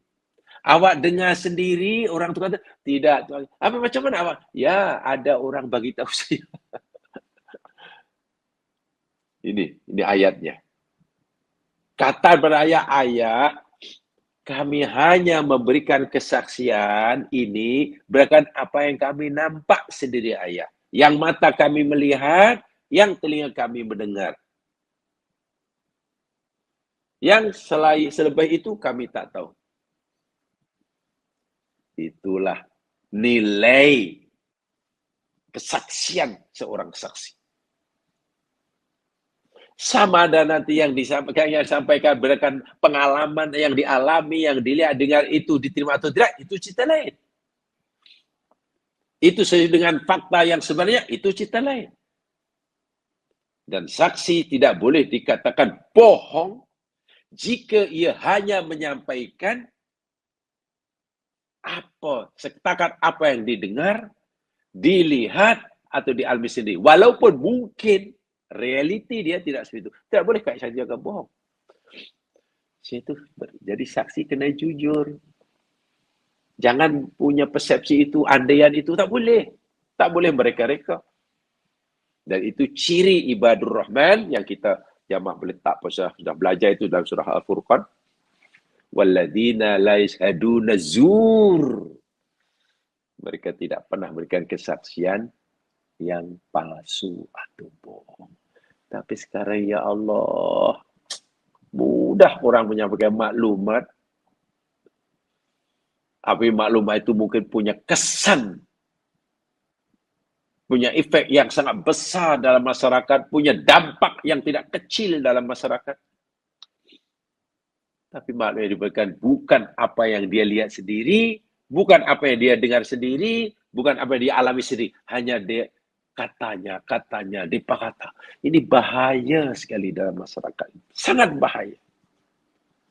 Awak dengar sendiri orang tu kata? Tidak, Tuan. Macam mana awak? Ya, ada orang bagi tahu saya. Ini ayatnya. Kata pada ayah, kami hanya memberikan kesaksian ini berdasarkan apa yang kami nampak sendiri ayah. Yang mata kami melihat, yang telinga kami mendengar. Yang selebih itu kami tak tahu. Itulah nilai kesaksian seorang saksi. Sama ada nanti yang disampaikan berdasarkan pengalaman yang dialami, yang dilihat, dengar itu diterima atau tidak, itu cerita lain. itu sesuai dengan fakta yang sebenarnya, itu cerita lain. Dan saksi tidak boleh dikatakan bohong jika ia hanya menyampaikan setakat apa yang didengar, dilihat, atau dialami sendiri. Walaupun mungkin realiti dia tidak seperti itu. Tidak boleh kait saja ke bohong. Jadi saksi kena jujur. Jangan punya persepsi itu, andaian itu, tak boleh. Tak boleh mereka-reka. Dan itu ciri ibadur Rahman yang kita jamaah boleh tak sudah belajar itu dalam surah Al-Furqan. Walladzina la yashhaduna zur. Mereka tidak pernah memberikan kesaksian yang palsu atau bohong. Tapi sekarang, ya Allah, mudah orang menyampaikan maklumat. Tapi maklumat itu mungkin punya kesan, punya efek yang sangat besar dalam masyarakat, punya dampak yang tidak kecil dalam masyarakat. Tapi maklumat yang diberikan bukan apa yang dia lihat sendiri, bukan apa yang dia dengar sendiri, bukan apa yang dia alami sendiri. Hanya dia katanya, dipakata. Ini bahaya sekali dalam masyarakat. Sangat bahaya.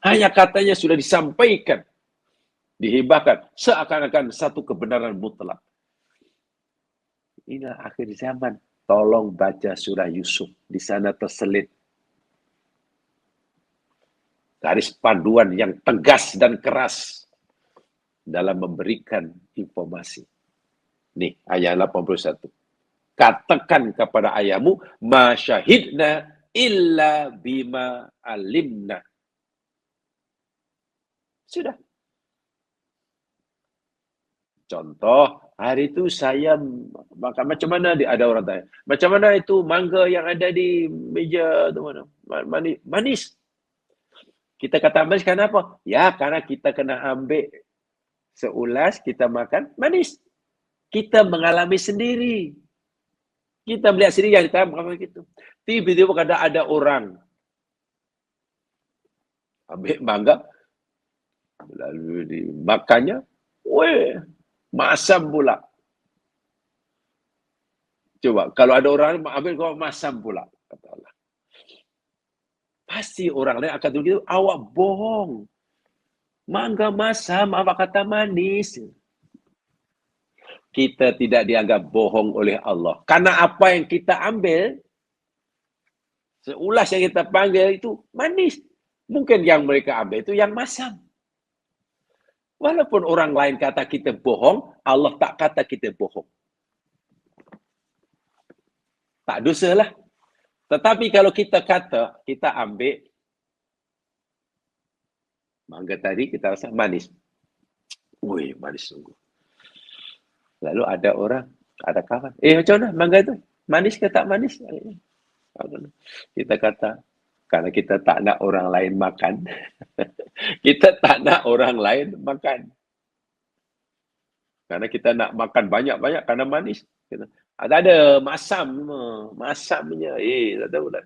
Hanya katanya sudah disampaikan, dihibahkan, seakan-akan satu kebenaran mutlak. Inilah akhir zaman. Tolong baca surah Yusuf. Di sana terselit garis panduan yang tegas dan keras dalam memberikan informasi. Nih, ayat 81. Katakan kepada ayahmu, ma syahidna illa bima alimna. Sudah. Contoh, hari itu saya makan macam mana, ada orang tanya. Macam mana itu mangga yang ada di meja tu mana? Manis. Kita kata manis kenapa? Ya, karena kita kena ambil seulas, kita makan manis. Kita mengalami sendiri. Kita melihat sendiri yang kita makan gitu. Tiba-tiba ada orang ambil mangga, lalu dimakannya, weh, masam pula. Coba, kalau ada orang ambil kau masam pula, kata Allah. Pasti orang lain akan begitu, awak bohong. Mangga masam, awak kata manis. Kita tidak dianggap bohong oleh Allah. Karena apa yang kita ambil, seulas yang kita panggil itu manis. Mungkin yang mereka ambil itu yang masam. Walaupun orang lain kata kita bohong, Allah tak kata kita bohong. Tak dosa lah. Tetapi kalau kita kata, kita ambil mangga tadi, kita rasa manis. Wih, manis sungguh. Lalu ada orang, ada kawan, macam mana mangga itu? Manis ke tak manis? Kita kata, karena kita tak nak orang lain makan, kita tak nak orang lain makan. Karena kita nak makan banyak-banyak karena manis. Ada masamnya. Tak tahu lah.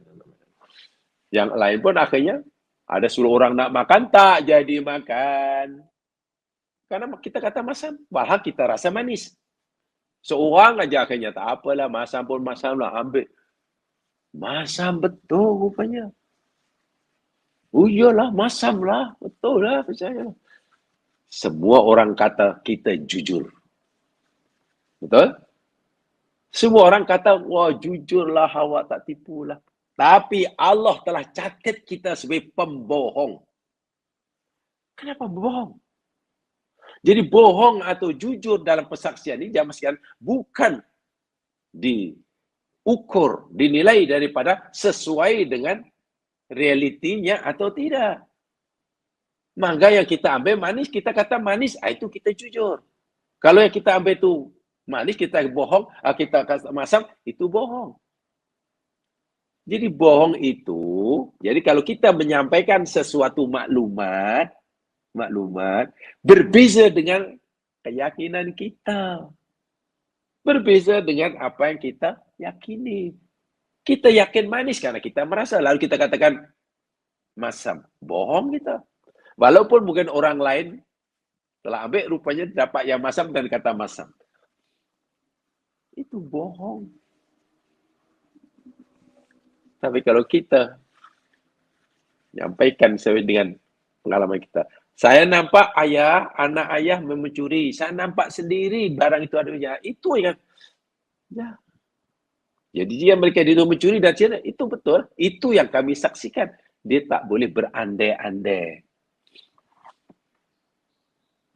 Yang lain pun akhirnya ada suruh orang nak makan, tak jadi makan. Karena kita kata masam, bahkan kita rasa manis. Seorang aja akhirnya, tak apalah, masam pun masam lah, ambil. Masam betul rupanya. Oh iyalah, masam lah. Betul lah, percaya. Semua orang kata kita jujur. Betul? Semua orang kata, wah jujurlah, awak tak tipulah. Tapi Allah telah catat kita sebagai pembohong. Kenapa bohong? Jadi bohong atau jujur dalam persaksian ini, jamaah sekalian, bukan diukur, dinilai daripada sesuai dengan realitinya atau tidak. Mangga yang kita ambil manis, kita kata manis, itu kita jujur. Kalau yang kita ambil itu manis, kita bohong, kita kata masam, itu bohong. Jadi bohong itu, jadi kalau kita menyampaikan sesuatu maklumat berbeza dengan keyakinan kita. Berbeza dengan apa yang kita yakini. Kita yakin manis karena kita merasa, lalu kita katakan masam. Bohong kita. Walaupun mungkin orang lain telah ambil, rupanya dapat yang masam dan kata masam. Itu bohong. Tapi kalau kita nyampaikan sesuai dengan pengalaman kita. Saya nampak anak ayah mencuri. Saya nampak sendiri barang itu ada. Itu yang ya. Jadi dia mereka itu mencuri dan cina, itu betul. Itu yang kami saksikan. Dia tak boleh berandai-andai.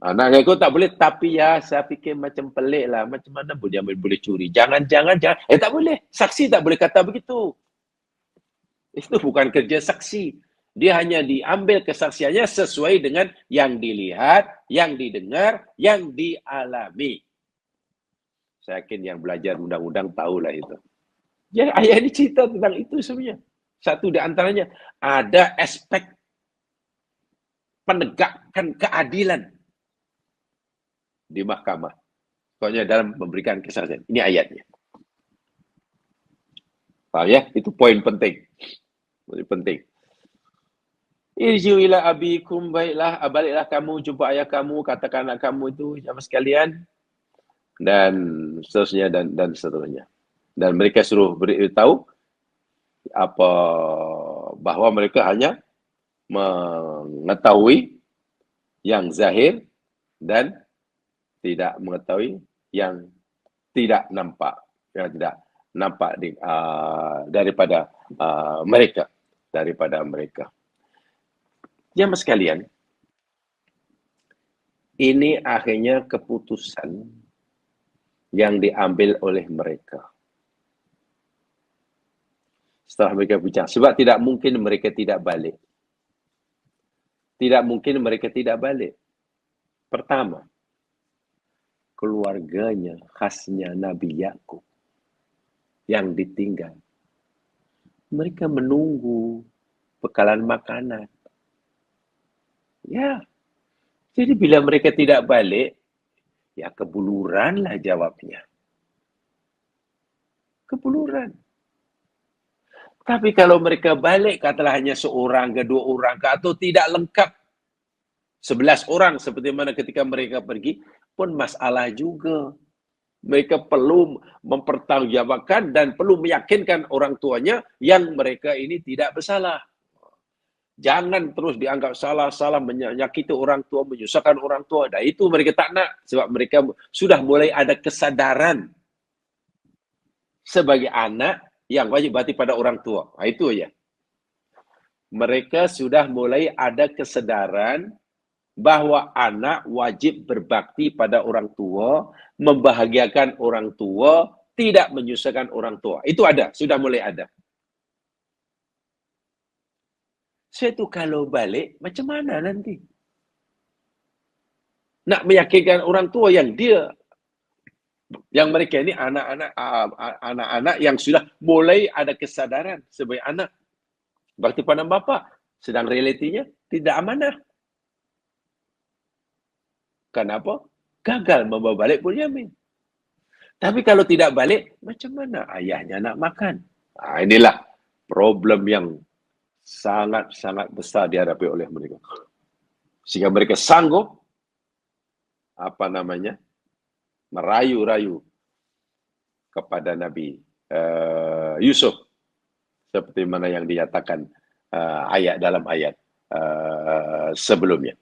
Anaknya kau tak boleh, tapi ya saya fikir macam pelik lah. Macam mana dia boleh curi? Jangan. Tak boleh. Saksi tak boleh kata begitu. Itu bukan kerja saksi. Dia hanya diambil kesaksiannya sesuai dengan yang dilihat, yang didengar, yang dialami. Saya yakin yang belajar undang-undang tahulah itu. Jadi ayat ini cerita tentang itu sebenarnya. Satu di antaranya, ada aspek penegakan keadilan di mahkamah. Pokoknya dalam memberikan kesaksian. Ini ayatnya. Paham ya? Itu poin penting. Poin penting. Irji'u ila abikum, baliklah kamu jumpa ayah kamu, katakan anak kamu itu jamaah sekalian, dan seterusnya dan seterusnya. Dan mereka suruh beritahu apa bahwa mereka hanya mengetahui yang zahir dan tidak mengetahui yang tidak nampak, yang tidak nampak daripada mereka. Jamaah sekalian, ini akhirnya keputusan yang diambil oleh mereka. Setelah mereka bincang, sebab tidak mungkin mereka tidak balik. Tidak mungkin mereka tidak balik. Pertama, keluarganya khasnya Nabi Yakub yang ditinggal. Mereka menunggu bekalan makanan. Ya, jadi bila mereka tidak balik, ya kebuluranlah jawabnya. Kebuluran. Tapi kalau mereka balik, katalah hanya seorang ke dua orang ke, atau tidak lengkap 11 orang seperti mana ketika mereka pergi, pun masalah juga. Mereka perlu mempertanggungjawabkan dan perlu meyakinkan orang tuanya yang mereka ini tidak bersalah. Jangan terus dianggap salah menyakiti orang tua, menyusahkan orang tua. Dan itu mereka tak nak, sebab mereka sudah mulai ada kesadaran sebagai anak yang wajib bakti pada orang tua. Itu aja. Mereka sudah mulai ada kesadaran bahwa anak wajib berbakti pada orang tua, membahagiakan orang tua, tidak menyusahkan orang tua. Itu ada, sudah mulai ada. Itu kalau balik, macam mana nanti? Nak meyakinkan orang tua yang mereka ini anak-anak yang sudah mulai ada kesadaran sebagai anak. Bakti pada bapa, sedang realitinya tidak amanah. Kenapa? Gagal membawa balik Bunyamin. Tapi kalau tidak balik, macam mana ayahnya nak makan? Inilah problem yang sangat-sangat besar dihadapi oleh mereka. Sehingga mereka sanggup merayu-rayu kepada Nabi Yusuf seperti mana yang dinyatakan dalam ayat sebelumnya.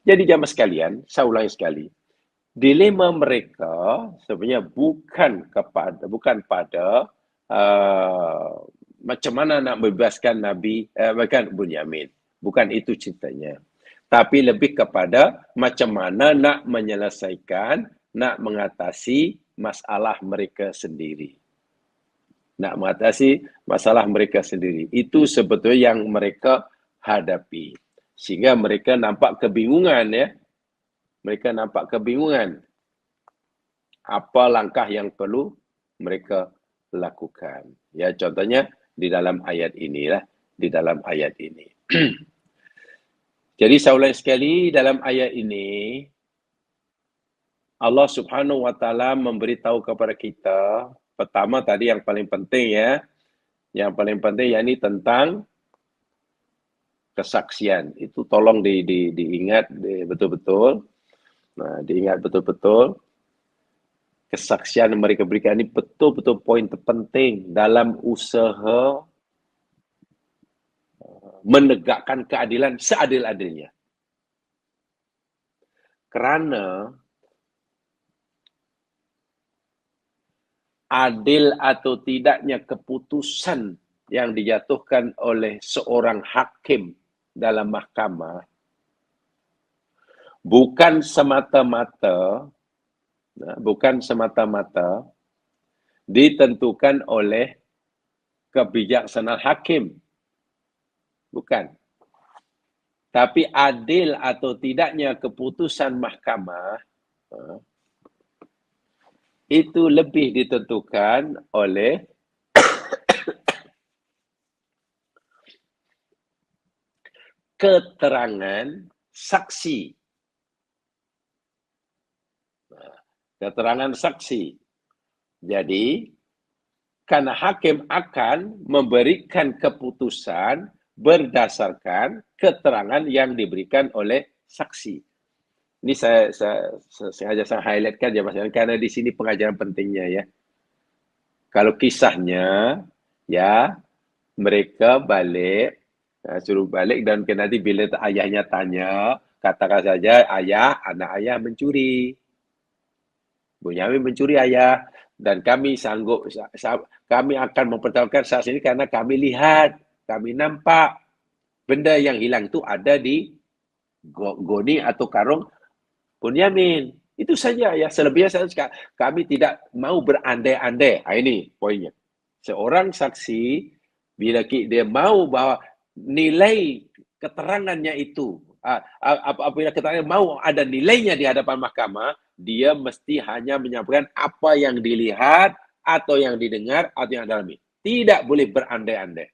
Jadi jamaah sekalian, saya ulangi sekali, dilema mereka sebenarnya bukan pada macam mana nak membebaskan Bunyamin. Bukan itu ceritanya. Tapi lebih kepada macam mana nak menyelesaikan, nak mengatasi masalah mereka sendiri. Itu sebetulnya yang mereka hadapi. Sehingga mereka nampak kebingungan, ya. Mereka nampak kebingungan. Apa langkah yang perlu mereka lakukan. Ya, contohnya di dalam ayat inilah. Jadi saya ulangi sekali, dalam ayat ini Allah Subhanahu wa taala memberitahu kepada kita, pertama tadi yang paling penting, ya. Yang paling penting yakni tentang kesaksian. Itu tolong diingat betul-betul. Diingat betul-betul. kesaksian yang mereka berikan ini betul-betul poin terpenting dalam usaha menegakkan keadilan seadil-adilnya. Kerana adil atau tidaknya keputusan yang dijatuhkan oleh seorang hakim dalam mahkamah bukan semata-mata ditentukan oleh kebijaksanaan hakim. Bukan. Tapi adil atau tidaknya keputusan mahkamah itu lebih ditentukan oleh keterangan saksi. Keterangan saksi. Jadi, karena hakim akan memberikan keputusan berdasarkan keterangan yang diberikan oleh saksi. Ini saya sengaja saya highlightkan ya Mas, karena di sini pengajaran pentingnya ya. Kalau kisahnya, ya mereka balik, suruh balik dan nanti bila ayahnya tanya, katakan saja anak ayah mencuri. Bunyamin mencuri ayah dan kami kami akan mempertahankan saat ini karena kami lihat, kami nampak benda yang hilang itu ada di goni atau karung Bunyamin. Itu saja ya. Selebihnya kami tidak mau berandai-andai. Ini poinnya. Seorang saksi bila dia mau bahwa nilai keterangannya itu apabila keterangan mau ada nilainya di hadapan mahkamah, dia mesti hanya menyampaikan apa yang dilihat atau yang didengar atau yang dalami. Tidak boleh berandai-andai.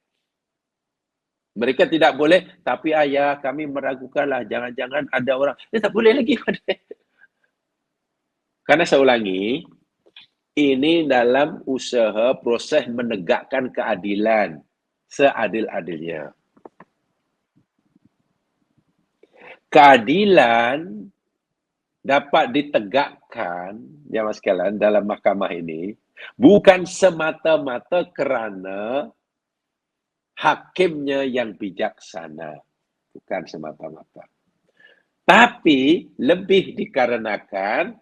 Mereka tidak boleh, tapi ayah kami meragukanlah, jangan-jangan ada orang. Dia tak boleh lagi. Karena saya ulangi, ini dalam usaha proses menegakkan keadilan seadil-adilnya. Keadilan dapat ditegakkan, ya Mas sekalian, dalam mahkamah ini bukan semata-mata kerana hakimnya yang bijaksana, bukan semata-mata. Tapi lebih dikarenakan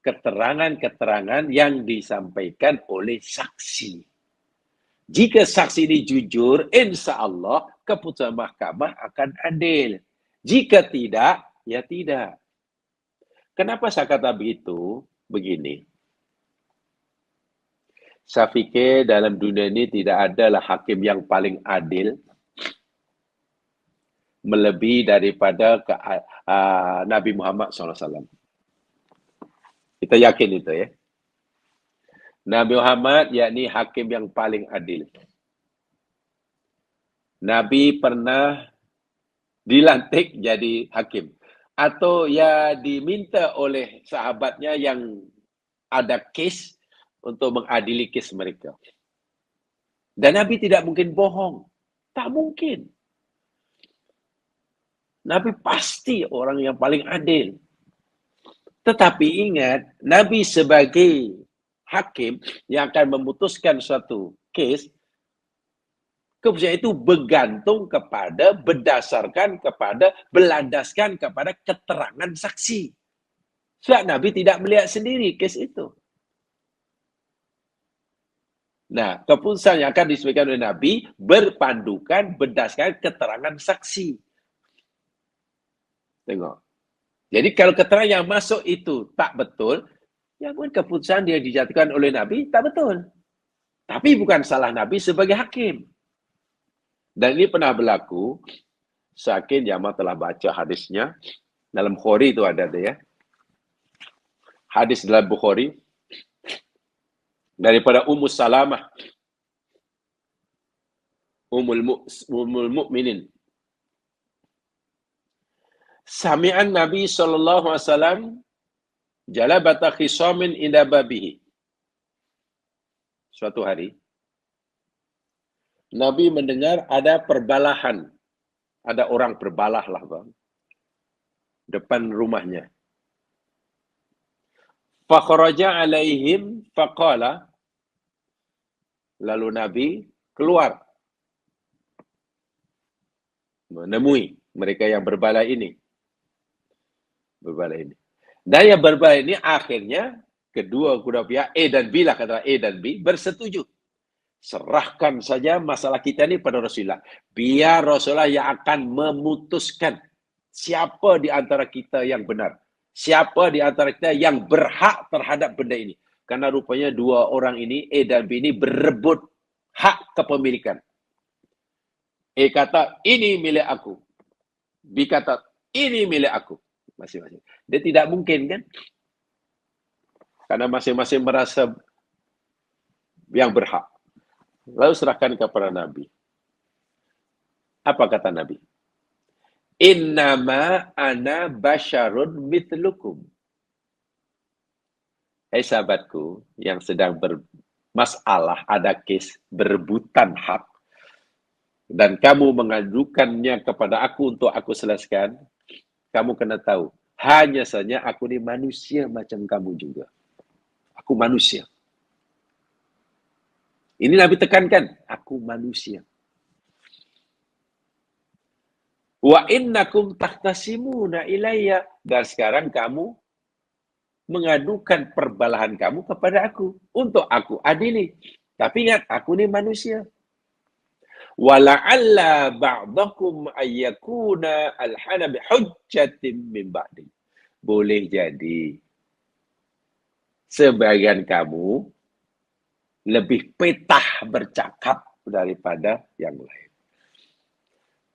keterangan-keterangan yang disampaikan oleh saksi. Jika saksi ini jujur, insya Allah keputusan mahkamah akan adil. Jika tidak, ya tidak. Kenapa saya kata begitu? Begini. Saya fikir dalam dunia ini tidak adalah hakim yang paling adil melebihi daripada Nabi Muhammad SAW. Kita yakin itu ya. Nabi Muhammad yakni hakim yang paling adil. Nabi pernah dilantik jadi hakim. Atau ya diminta oleh sahabatnya yang ada kes untuk mengadili kes mereka. Dan Nabi tidak mungkin bohong. Tak mungkin. Nabi pasti orang yang paling adil. Tetapi ingat, Nabi sebagai hakim yang akan memutuskan suatu kes, keputusan itu berlandaskan kepada keterangan saksi. Sebab Nabi tidak melihat sendiri kes itu. Nah, keputusan yang akan disampaikan oleh Nabi berpandukan berdasarkan keterangan saksi. Tengok. Jadi kalau keterangan yang masuk itu tak betul, ya pun keputusan dia dijatuhkan oleh Nabi tak betul. Tapi bukan salah Nabi sebagai hakim. Dan ini pernah berlaku, Sakin Jamaah telah baca hadisnya, dalam Bukhari itu ada ya. Hadis dalam Bukhari, daripada Ummu Salamah, Ummul Mukminin. Sami'an Nabi SAW jalabata khisamin inda babihi. Suatu hari, Nabi mendengar ada perbalahan. Ada orang berbalah lah bang. Depan rumahnya. Fakharaja alaihim faqala, lalu Nabi keluar menemui mereka yang berbalai ini. Dan yang berbalai ini akhirnya kedua pihak A dan B lah, kata A dan B bersetuju. Serahkan saja masalah kita ini pada Rasulullah. Biar Rasulullah yang akan memutuskan siapa di antara kita yang benar. Siapa di antara kita yang berhak terhadap benda ini. Karena rupanya dua orang ini, A dan B ini berebut hak kepemilikan. A kata, ini milik aku. B kata, ini milik aku. Masing-masing. Dia tidak mungkin kan? Karena masing-masing merasa yang berhak. Lalu serahkan kepada Nabi. Apa kata Nabi? Innama ana basyarun mitlukum. Hai sahabatku yang sedang bermasalah, ada kes berebutan hak, dan kamu mengadukannya kepada aku untuk aku selesaikan, kamu kena tahu, hanya saja aku ni manusia macam kamu juga. Aku manusia. Ini Nabi tekankan, aku manusia. Wa innakum tahtasimuna ilayya. Dan sekarang kamu mengadukan perbalahan kamu kepada aku untuk aku adili. Tapi ingat, aku ni manusia. Wala'alla ba'dakum ayyakuna alhana bihujjatin min ba'di. Boleh jadi sebagian kamu lebih petah bercakap daripada yang lain.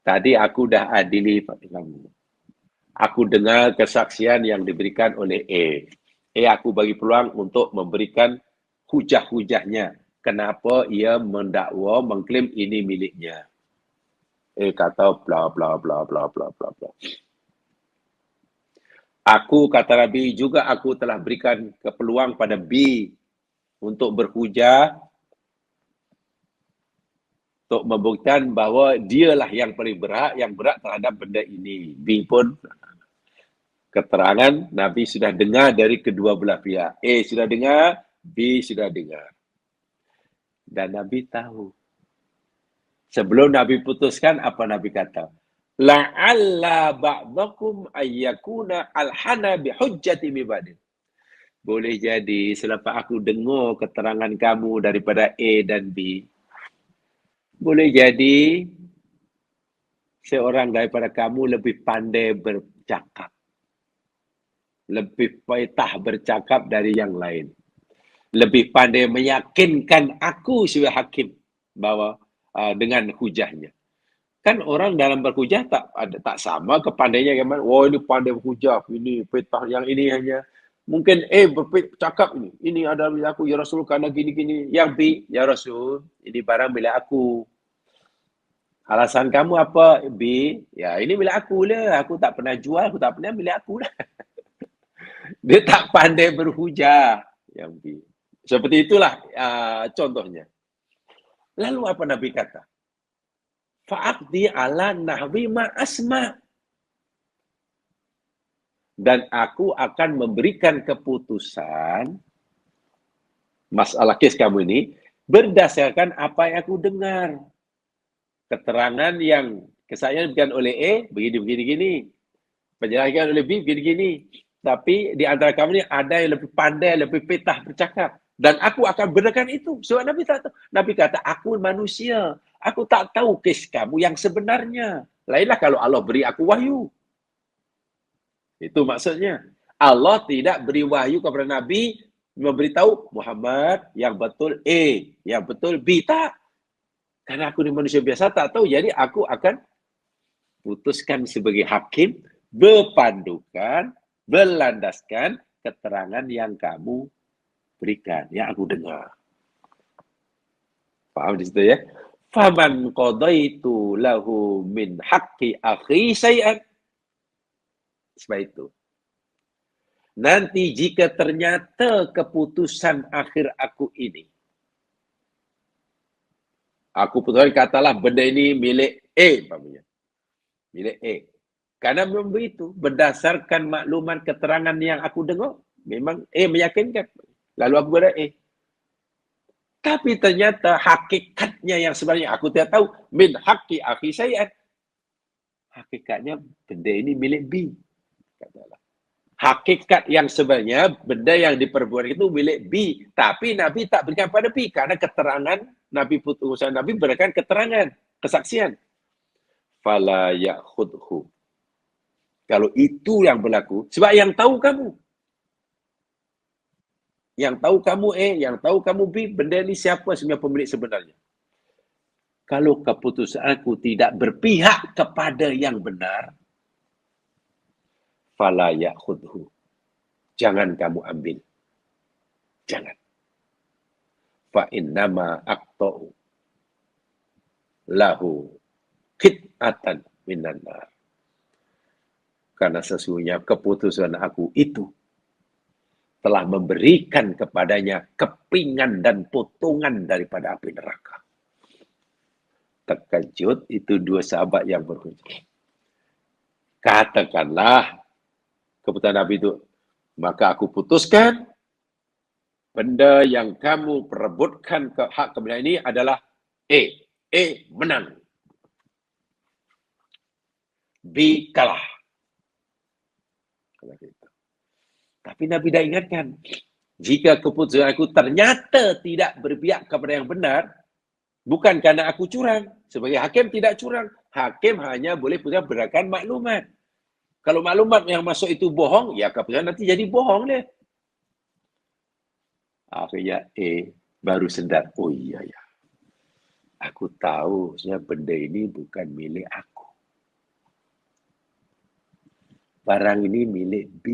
Tadi aku dah adili kamu. Aku dengar kesaksian yang diberikan oleh A. Aku bagi peluang untuk memberikan hujah-hujahnya. Kenapa ia mendakwa, mengklaim ini miliknya. Kata bla bla bla bla bla bla bla. Aku, kata Nabi, juga aku telah berikan peluang pada B untuk berhujah, untuk membuktikan bahawa dialah yang paling berhak, yang berat terhadap benda ini. B pun keterangan Nabi sudah dengar dari kedua belah pihak. A sudah dengar, B sudah dengar. Dan Nabi tahu. Sebelum Nabi putuskan, apa Nabi kata? La'alla ba'dakum ayyakuna alhana bihujjati mibadin. Boleh jadi selepas aku dengar keterangan kamu daripada A dan B, boleh jadi seorang daripada kamu lebih pandai bercakap. Lebih petah bercakap dari yang lain. Lebih pandai meyakinkan aku sebagai hakim bahawa dengan hujahnya. Kan orang dalam berhujah tak sama kepandainya gimana. Oh, ini pandai berhujah, ini petah, yang ini hanya mungkin bercakap ini ada milik aku ya Rasul kerana gini-gini. Yang B, ya Rasul, ini barang milik aku. Alasan kamu apa, B? Ya, ini milik aku lah. Aku tak pernah jual, aku tak pernah, milik aku lah. Dia tak pandai berhujah. Yang B. Seperti itulah contohnya. Lalu apa Nabi kata? Fa'aqdi ala nahwi ma asma. Dan aku akan memberikan keputusan masalah kes kamu ini berdasarkan apa yang aku dengar. Keterangan yang kesaksian diberikan oleh A, begini-begini. Penjelasan oleh B, begini-begini. Tapi di antara kamu ini ada yang lebih pandai, lebih petah bercakap. Dan aku akan benarkan itu. Sebab Nabi tak tahu. Nabi kata, aku manusia. Aku tak tahu kes kamu yang sebenarnya. Lainlah kalau Allah beri aku wahyu. Itu maksudnya. Allah tidak beri wahyu kepada Nabi memberitahu Muhammad yang betul A, yang betul B. Tak. Karena aku ni manusia biasa tak tahu. Jadi aku akan putuskan sebagai hakim berpandukan, berlandaskan keterangan yang kamu berikan, yang aku dengar. Faham di situ ya? Faman qadaitu lahu min haqqi akhi syai'an. Sebab itu. Nanti jika ternyata keputusan akhir aku ini, aku putuskan katalah benda ini milik A, umpamanya. Milik A. Karena memang begitu, berdasarkan makluman keterangan yang aku dengar, Memang meyakinkan. Lalu aku berkata, tapi ternyata hakikatnya yang sebenarnya aku tidak tahu. Min haqqi akhi syai'an. Hakikatnya benda ini milik B. Katalah. Hakikat yang sebenarnya benda yang diperbuat itu milik B. Tapi Nabi tak berikan pada B. Karena keterangan Nabi putusan Nabi berikan keterangan, kesaksian. Fala ya'khudhu. Kalau itu yang berlaku, sebab yang tahu kamu. Yang tahu kamu yang tahu kamu B, benda ini siapa sebenarnya pemilik sebenarnya. Kalau keputusan aku tidak berpihak kepada yang benar, fala ya'khudhu. Jangan kamu ambil. Jangan. Fa innama aqta'u lahu qit'atan minan nar. Karena sesungguhnya keputusan aku itu telah memberikan kepadanya kepingan dan potongan daripada api neraka. Terkejut itu dua sahabat yang berhujung. Katakanlah keputusan Nabi itu, maka aku putuskan benda yang kamu perebutkan ke hak kebenaran ini adalah menang. B kalah. Tapi Nabi dah ingatkan, jika keputusan aku ternyata tidak berpihak kepada yang benar, bukan kerana aku curang. Sebagai hakim tidak curang. Hakim hanya boleh putuskan berdasarkan maklumat. Kalau maklumat yang masuk itu bohong, ya keputusan nanti jadi bohong deh. Akhirnya baru sedar, oh iya ya. Aku tahu sebenarnya benda ini bukan milik aku. Barang ini milik B.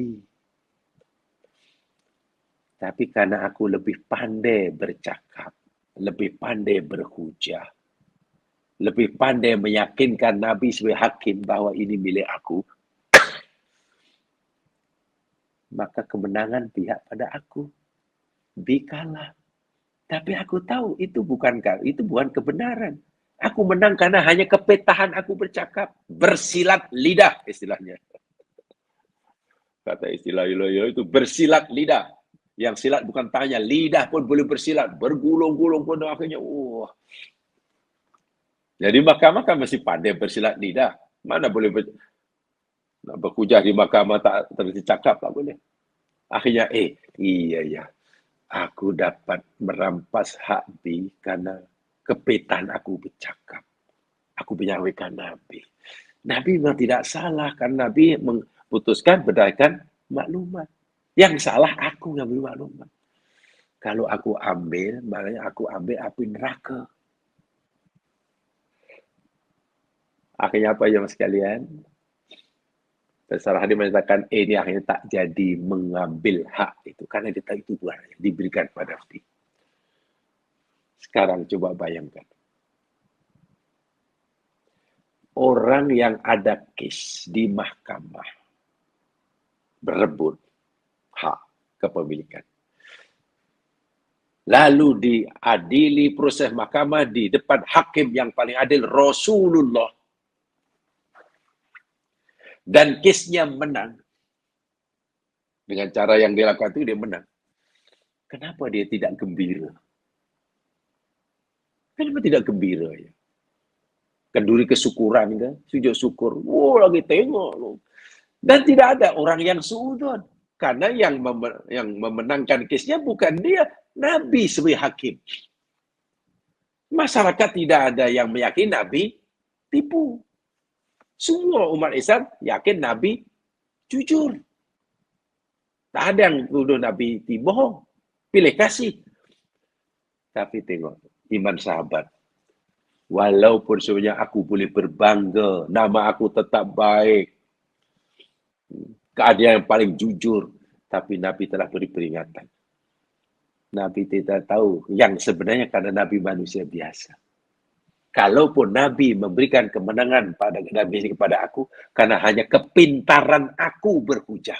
Tapi karena aku lebih pandai bercakap, lebih pandai berhujah, lebih pandai meyakinkan Nabi sebagai hakim bahawa ini milik aku, maka kemenangan pihak pada aku. B kalah. Tapi aku tahu itu bukan kebenaran. Aku menang karena hanya kepetahan aku bercakap. Bersilat lidah istilahnya. Kata istilah itu bersilat lidah. Yang silat bukan tanya, lidah pun boleh bersilat. Bergulung-gulung pun akhirnya, Jadi mahkamah kan masih pandai bersilat lidah. Mana boleh berhujah di mahkamah tak tercakap, tak boleh. Akhirnya, iya ya. Aku dapat merampas hak B karena kepetan aku bercakap. Aku menyampaikan Nabi. Nabi memang tidak salah karena Nabi memutuskan berdasarkan maklumat. Yang salah aku yang beri maklumat. Kalau aku ambil, maknanya aku ambil api neraka. Akhirnya apa ya mas sekalian? Terserah dia mengatakan ini akhirnya tak jadi mengambil hak itu. Karena dia tahu itu bukan yang diberikan pada Nabi. Sekarang coba bayangkan. Orang yang ada kes di mahkamah berebut hak kepemilikan. Lalu diadili proses mahkamah di depan hakim yang paling adil, Rasulullah. Dan kesnya menang. Dengan cara yang dilakukan itu dia menang. Kenapa dia tidak gembira? Kenapa tidak gembira ya? Kenduri kesyukuran kan? Sujud syukur. Lagi tengok. Dan tidak ada orang yang suudon. Karena yang memenangkan kesnya bukan dia, Nabi sebagai hakim. Masyarakat tidak ada yang meyakini Nabi tipu. Semua umat Islam yakin Nabi jujur. Tak ada yang tuduh Nabi bohong. Pilih kasih. Tapi tengok, iman sahabat. Walaupun sebenarnya aku boleh berbangga, nama aku tetap baik, keadaan yang paling jujur, tapi Nabi telah beri peringatan. Nabi tidak tahu yang sebenarnya karena Nabi manusia biasa. Kalaupun Nabi memberikan kemenangan pada Nabi kepada aku, karena hanya kepintaran aku berhujah.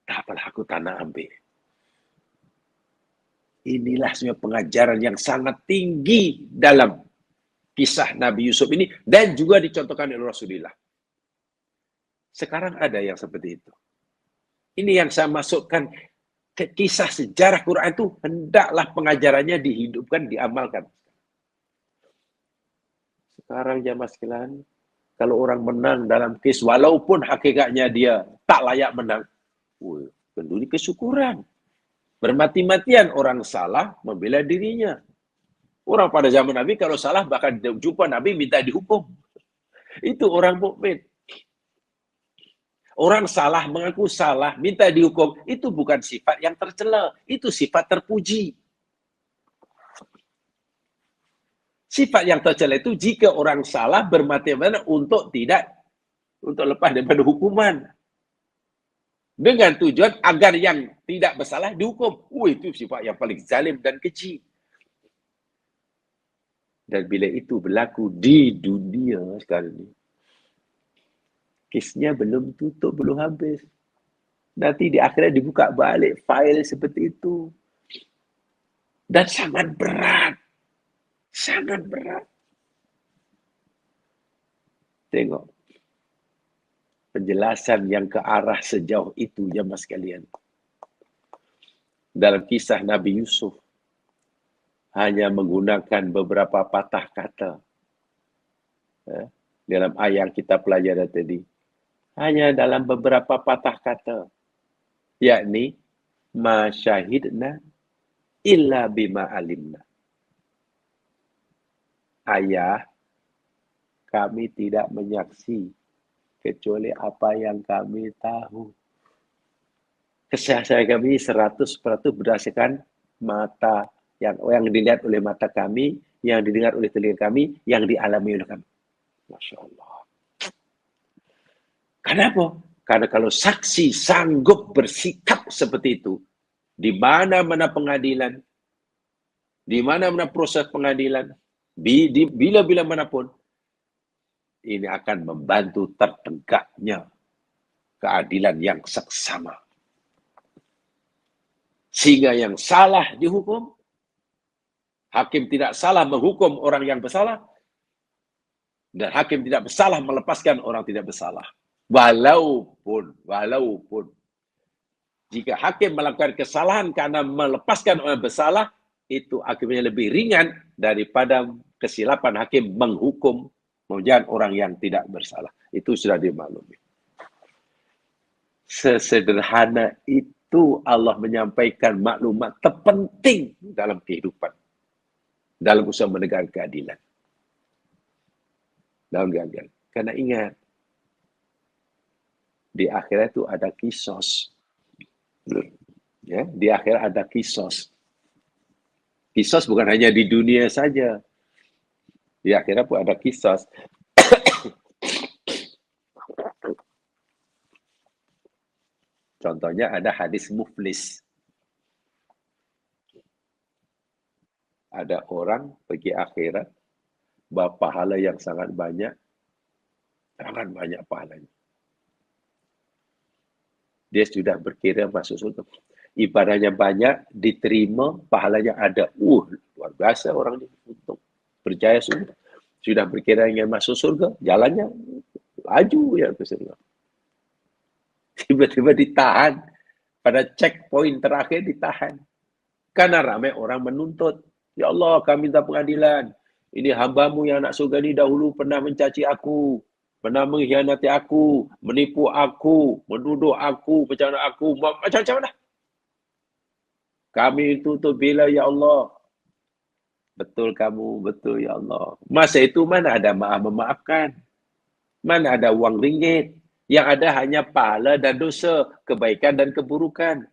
Tak apalah aku tak nak ambil. Inilah sebenarnya pengajaran yang sangat tinggi dalam kisah Nabi Yusuf ini dan juga dicontohkan oleh Rasulullah. Sekarang ada yang seperti itu. Ini yang saya masukkan ke kisah sejarah Quran itu, hendaklah pengajarannya dihidupkan, diamalkan. Sekarang jamaah sekalian, kalau orang menang dalam kes, walaupun hakikatnya dia tak layak menang, tentu ini kesyukuran. Bermati-matian orang salah membela dirinya. Orang pada zaman Nabi kalau salah bahkan jumpa Nabi minta dihukum. Itu orang mukmin. Orang salah mengaku salah, minta dihukum, itu bukan sifat yang tercela, itu sifat terpuji. Sifat yang tercela itu jika orang salah bermati-matian untuk lepas daripada hukuman. Dengan tujuan agar yang tidak bersalah dihukum. Itu sifat yang paling zalim dan keji. Dan bila itu berlaku di dunia sekarang ini, kesnya belum tutup, belum habis. Nanti di akhirat dibuka balik fail seperti itu. Dan sangat berat. Sangat berat. Tengok. Penjelasan yang ke arah sejauh itu, jemaah sekalian. Dalam kisah Nabi Yusuf, hanya menggunakan beberapa patah kata. Dalam ayat yang kita pelajari tadi. Hanya dalam beberapa patah kata. Yakni, ma syahidna illa bima alimna. Ayah, kami tidak menyaksi kecuali apa yang kami tahu. Kesaksian kami 100% berdasarkan mata yang dilihat oleh mata kami, yang didengar oleh telinga kami, yang dialami oleh kami. Masya Allah. Kenapa? Karena kalau saksi sanggup bersikap seperti itu, di mana-mana pengadilan, di mana-mana proses pengadilan, bila-bila manapun, ini akan membantu tertegaknya keadilan yang seksama. Sehingga yang salah dihukum, hakim tidak salah menghukum orang yang bersalah, dan hakim tidak bersalah melepaskan orang tidak bersalah. Walaupun jika hakim melakukan kesalahan karena melepaskan orang bersalah, itu akibatnya lebih ringan daripada kesilapan hakim menghukum, menjadikan orang yang tidak bersalah. Itu sudah dimaklumi. Sesederhana itu Allah menyampaikan maklumat terpenting dalam kehidupan, dalam usaha menegakkan keadilan. Dalam keadilan. Karena ingat, di akhirat itu ada kisos. Ya, di akhirat ada kisos. Kisos bukan hanya di dunia saja. Di akhirat pun ada kisos. Contohnya ada hadis muflis. Ada orang pergi akhirat, berpahala yang sangat banyak pahalanya. Dia sudah berkira masuk surga. Ibadahnya banyak, diterima, pahalanya ada. Luar biasa orang ini untuk percaya surga. Sudah berkira ingin masuk surga, jalannya laju ya ke surga. Tiba-tiba ditahan. Pada checkpoint terakhir ditahan. Karena ramai orang menuntut. Ya Allah, kami minta pengadilan. Ini hambamu yang nak surga ni dahulu pernah mencaci aku. Pernah mengkhianati aku, menipu aku, menuduh aku, macam-macam aku, macam-macam mana. Kami tutup bila, ya Allah. Betul kamu, betul ya Allah. Masa itu mana ada maaf memaafkan. Mana ada uang ringgit. Yang ada hanya pahala dan dosa, kebaikan dan keburukan.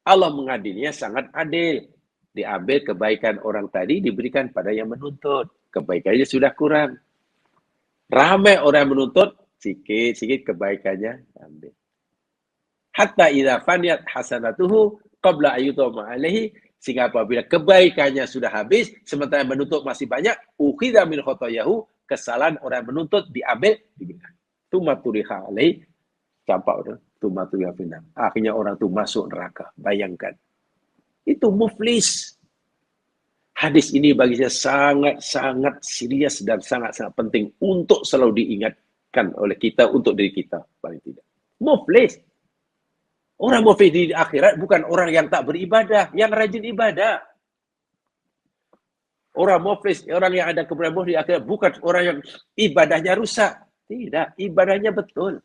Allah mengadilinya sangat adil. Diambil kebaikan orang tadi, diberikan pada yang menuntut. Kebaikannya sudah kurang. Ramai orang menuntut, sikit-sikit kebaikannya ambil. Hatta idza faniyat hasanatuhu qabla ayyutama alaihi, sehingga apabila kebaikannya sudah habis, sementara menuntut masih banyak, ukhidha min khotoyahu, kesalahan orang menuntut diambil, diberikan. Tumaturiha alaihi, campak orang, tumaturiha finam. Akhirnya orang itu masuk neraka. Bayangkan. Itu muflis. Hadis ini bagi saya sangat-sangat serius dan sangat-sangat penting untuk selalu diingatkan oleh kita, untuk diri kita paling tidak. Muflis. Orang muflis di akhirat bukan orang yang tak beribadah, yang rajin ibadah. Orang muflis, orang yang ada kebenaran di akhirat bukan orang yang ibadahnya rusak. Tidak, ibadahnya betul.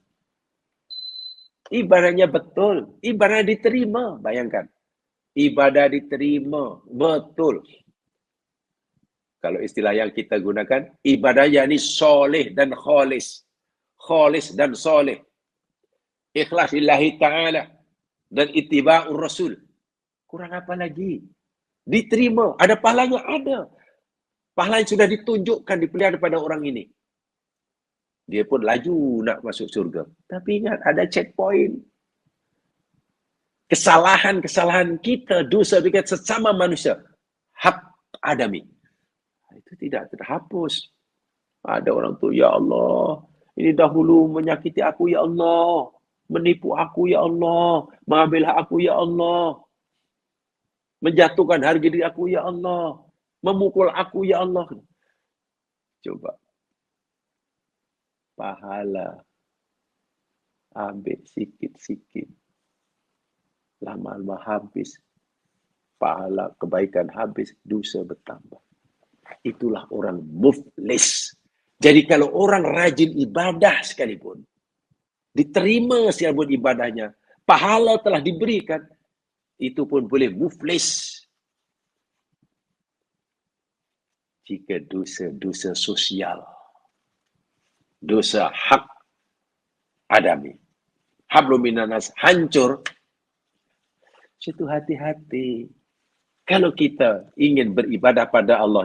Ibadahnya betul. Ibadah diterima. Bayangkan. Ibadah diterima. Betul. Kalau istilah yang kita gunakan, ibadah yakni soleh dan kholis. Kholis dan soleh. Ikhlas lillahi ta'ala. Dan ittiba'ur rasul. Kurang apa lagi? Diterima. Ada pahalanya? Ada. Pahala yang sudah ditunjukkan, dipelihara pada orang ini. Dia pun laju nak masuk surga. Tapi ingat, ada checkpoint. Kesalahan-kesalahan kita, dosa kita sesama manusia. Hak adami. Itu tidak terhapus. Ada orang tu, ya Allah, ini dahulu menyakiti aku, ya Allah. Menipu aku, ya Allah. Mengambil hak aku, ya Allah. Menjatuhkan harga diri aku, ya Allah. Memukul aku, ya Allah. Coba. Pahala. Ambil sikit-sikit. Lama-lama habis. Pahala kebaikan habis. Dosa bertambah. Itulah orang muflis. Jadi kalau orang rajin ibadah sekalipun, diterima sekalipun ibadahnya, pahala telah diberikan, itu pun boleh muflis. Jika dosa-dosa sosial, dosa hak adami, hablum minanas hancur, situ hati-hati. Kalau kita ingin beribadah pada Allah,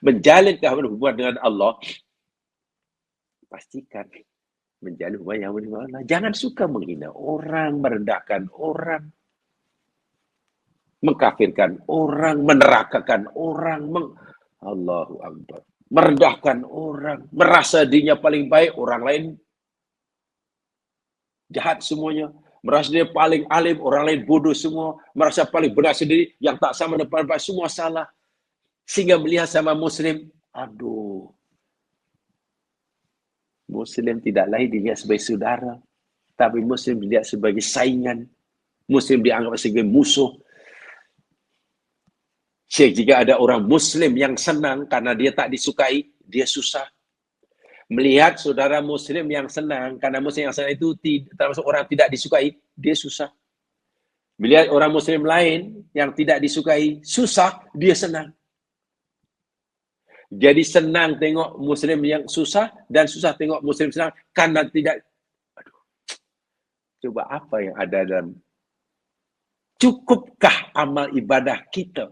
menjalin hubungan dengan Allah, pastikan menjalin hubungan yang dengan Allah. Jangan suka menghina orang, merendahkan orang, mengkafirkan orang, menerakakan orang, Allahu Akbar. Merendahkan orang, merasa dirinya paling baik, orang lain jahat semuanya. Merasa dia paling alim, orang lain bodoh semua. Merasa paling benar sendiri, yang tak sama depan semua salah. Sehingga melihat sama Muslim, aduh. Muslim tidak lain dilihat sebagai saudara. Tapi Muslim dilihat sebagai saingan. Muslim dianggap sebagai musuh. Jika ada orang Muslim yang senang karena dia tak disukai, dia susah. Melihat saudara Muslim yang senang, karena Muslim yang senang itu termasuk orang tidak disukai, dia susah. Melihat orang Muslim lain yang tidak disukai, susah, dia senang. Jadi senang tengok Muslim yang susah, dan susah tengok Muslim senang, karena tidak. Aduh. Coba apa yang ada dalam, cukupkah amal ibadah kita,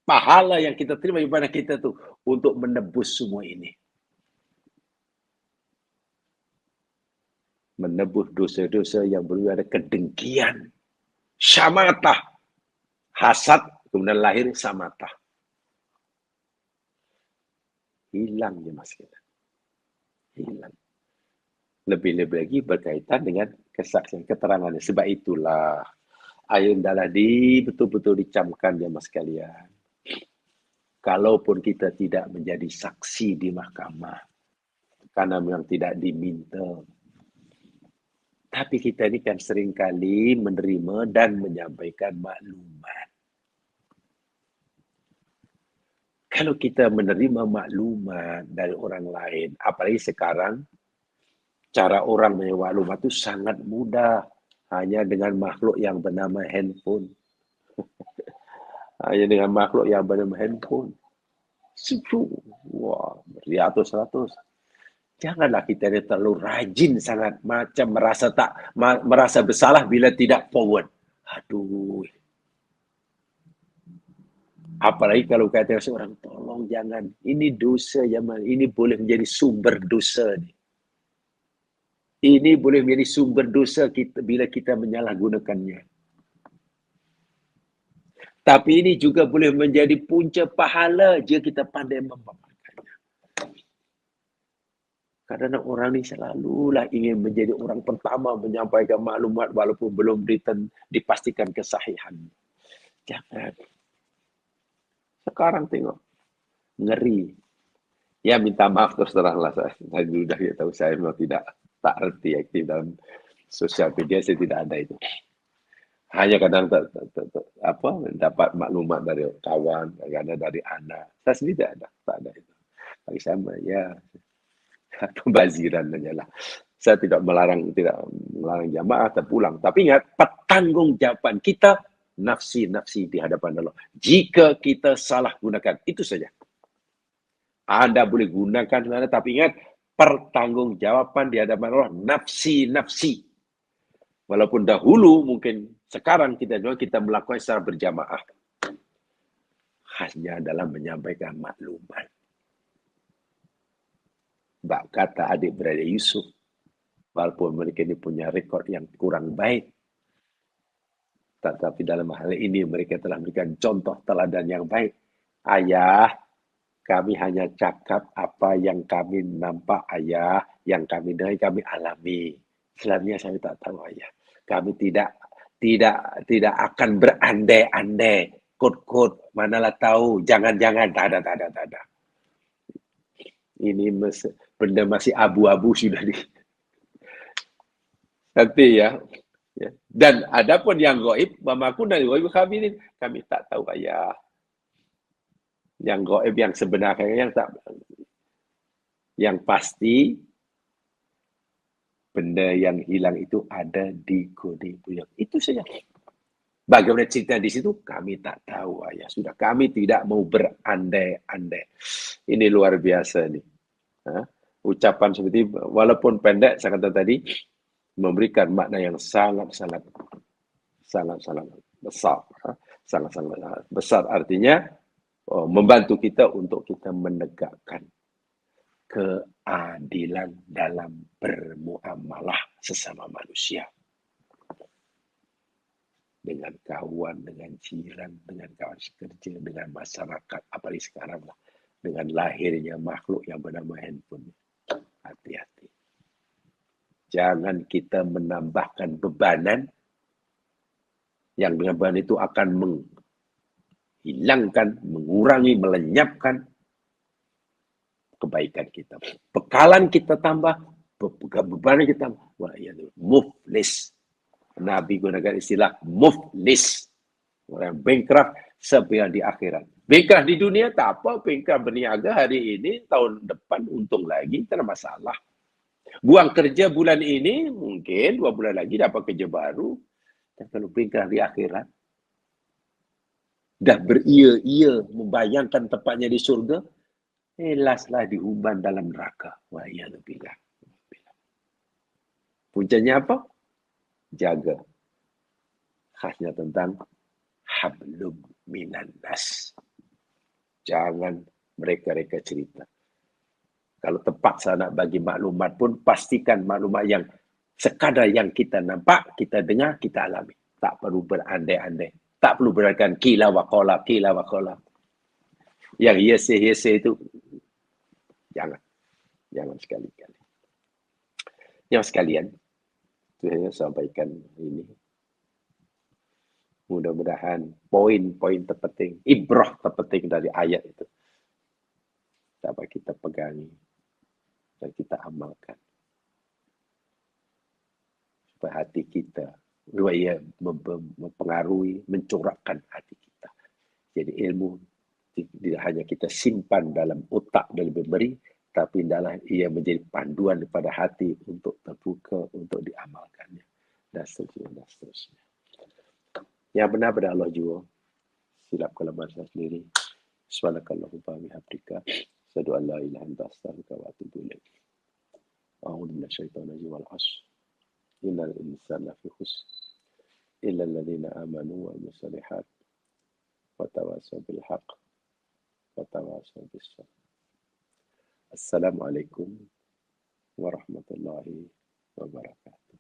pahala yang kita terima ibadah kita itu untuk menebus semua ini? Menebus dosa-dosa yang berada kedengkian, syamatah, hasad, kemudian lahir samatah. Hilang ya mas kita. Hilang. Lebih-lebih lagi berkaitan dengan kesaksian keterangannya. Sebab itulah ayat tadi betul-betul dicamkan ya mas kalian. Kalaupun kita tidak menjadi saksi di mahkamah, karena memang tidak diminta, tapi kita ini kan seringkali menerima dan menyampaikan maklumat. Kalau kita menerima maklumat dari orang lain, apalagi sekarang, cara orang menerima maklumat itu sangat mudah. Hanya dengan makhluk yang bernama handphone. Hanya dengan makhluk yang bernama handphone. Wah, beratus-ratus. Janganlah kita ini terlalu rajin sangat, macam merasa bersalah bila tidak forward. Aduh. Apalagi kalau kata seorang, tolong jangan. Ini dosa zaman. Ini boleh menjadi sumber dosa. Ini boleh menjadi sumber dosa kita bila kita menyalahgunakannya. Tapi ini juga boleh menjadi punca pahala jika kita pandai memaparkannya. Karena orang ini selalulah ingin menjadi orang pertama menyampaikan maklumat walaupun belum dipastikan kesahihan. Jangan. Sekarang tengok. Ngeri. Ya minta maaf terus teranglah saya. Saya sudah tahu saya memang tak erti aktif dalam Sosial media saya tidak ada itu. Hanya kadang dapat maklumat dari kawan, kadang dari anak. Saya sendiri tak ada itu. Bagi sama ya pembaziran saja lah. Saya tidak melarang jamaah terpulang. Tapi ingat, pertanggungjawaban kita nafsi-nafsi di hadapan Allah. Jika kita salah gunakan, itu saja. Anda boleh gunakan, tapi ingat, pertanggungjawaban di hadapan Allah nafsi-nafsi. Walaupun dahulu mungkin sekarang kita melakukan secara berjamaah. Hanya dalam menyampaikan maklumat. Bak kata adik-beradik Yusuf, walaupun mereka ini punya rekod yang kurang baik, tetapi dalam hal ini mereka telah memberikan contoh teladan yang baik. Ayah, kami hanya cakap apa yang kami nampak, ayah, yang kami dengar, kami alami. Selanjutnya saya tak tahu, ayah. Kami tidak akan berandai-andai. Kod-kod, manalah tahu, jangan-jangan, tak ada. Ini benda masih abu-abu sudah di. Nanti ya. Dan adapun yang gaib, mamaku dari gaib kami tak tahu, ayah. Yang gaib yang sebenarnya yang pasti benda yang hilang itu ada di Gode Buyong. Itu saja. Bagaimana cerita di situ kami tak tahu, ayah. Sudah kami tidak mau berandai-andai. Ini luar biasa nih. Ucapan seperti walaupun pendek saya kata tadi memberikan makna yang sangat-sangat besar. Sangat-sangat besar artinya membantu kita untuk kita menegakkan keadilan dalam bermuamalah sesama manusia. Dengan kawan, dengan jiran, dengan kawan sekerja, dengan masyarakat, apalagi sekarang lah, dengan lahirnya makhluk yang bernama handphone. Hati-hati. Jangan kita menambahkan bebanan yang dengan beban itu akan menghilangkan, mengurangi, melenyapkan kebaikan kita. Bekalan kita tambah, beban kita tambah. Wah, ya, muflis. Nabi gunakan istilah muflis. Orang bankrupt sampai di akhirat. Bankrupt di dunia tak apa, bankrupt berniaga hari ini, tahun depan untung lagi, tak ada masalah. Buang kerja bulan ini, mungkin 2 bulan lagi dapat kerja baru. Dan kalau bankrupt di akhirat, dah beria-ia membayangkan tempatnya di surga, laslah dihuban dalam neraka. Wa iyadzubillah. Puncanya apa? Jaga. Khasnya tentang hablum minan nas. Jangan mereka cerita. Kalau terpaksa nak bagi maklumat pun, pastikan maklumat yang sekadar yang kita nampak, kita dengar, kita alami. Tak perlu berandai-andai. Tak perlu berakan kila wa qala. Yang hearsay itu, jangan sekali-kali. Yang sekalian, saya sampaikan ini. Mudah-mudahan poin-poin terpenting, ibrah terpenting dari ayat itu dapat kita pegangi dan kita amalkan. Supaya hati kita, supaya mempengaruhi, mencorakkan hati kita. Jadi ilmu tidak hanya kita simpan dalam otak dan memberi, tapi ia menjadi panduan kepada hati untuk terbuka, untuk diamalkannya. Dan seterusnya. Yang benar pada Allah jua. Silap kelemahan saya sendiri. Subhanakallahumma bihamdika. Asyhadu an la ilaha illa anta astaghfiruka wa atubu ilaik. A'udzu minasyaitonir rajim wal 'ashr. Innal insana lafi khusr. Illa alladziina aamanu wa 'amilus shalihaat. Wa tawassaw bil haqq. Wa tawassaw bis sabr. Assalamualaikum warahmatullahi wabarakatuh.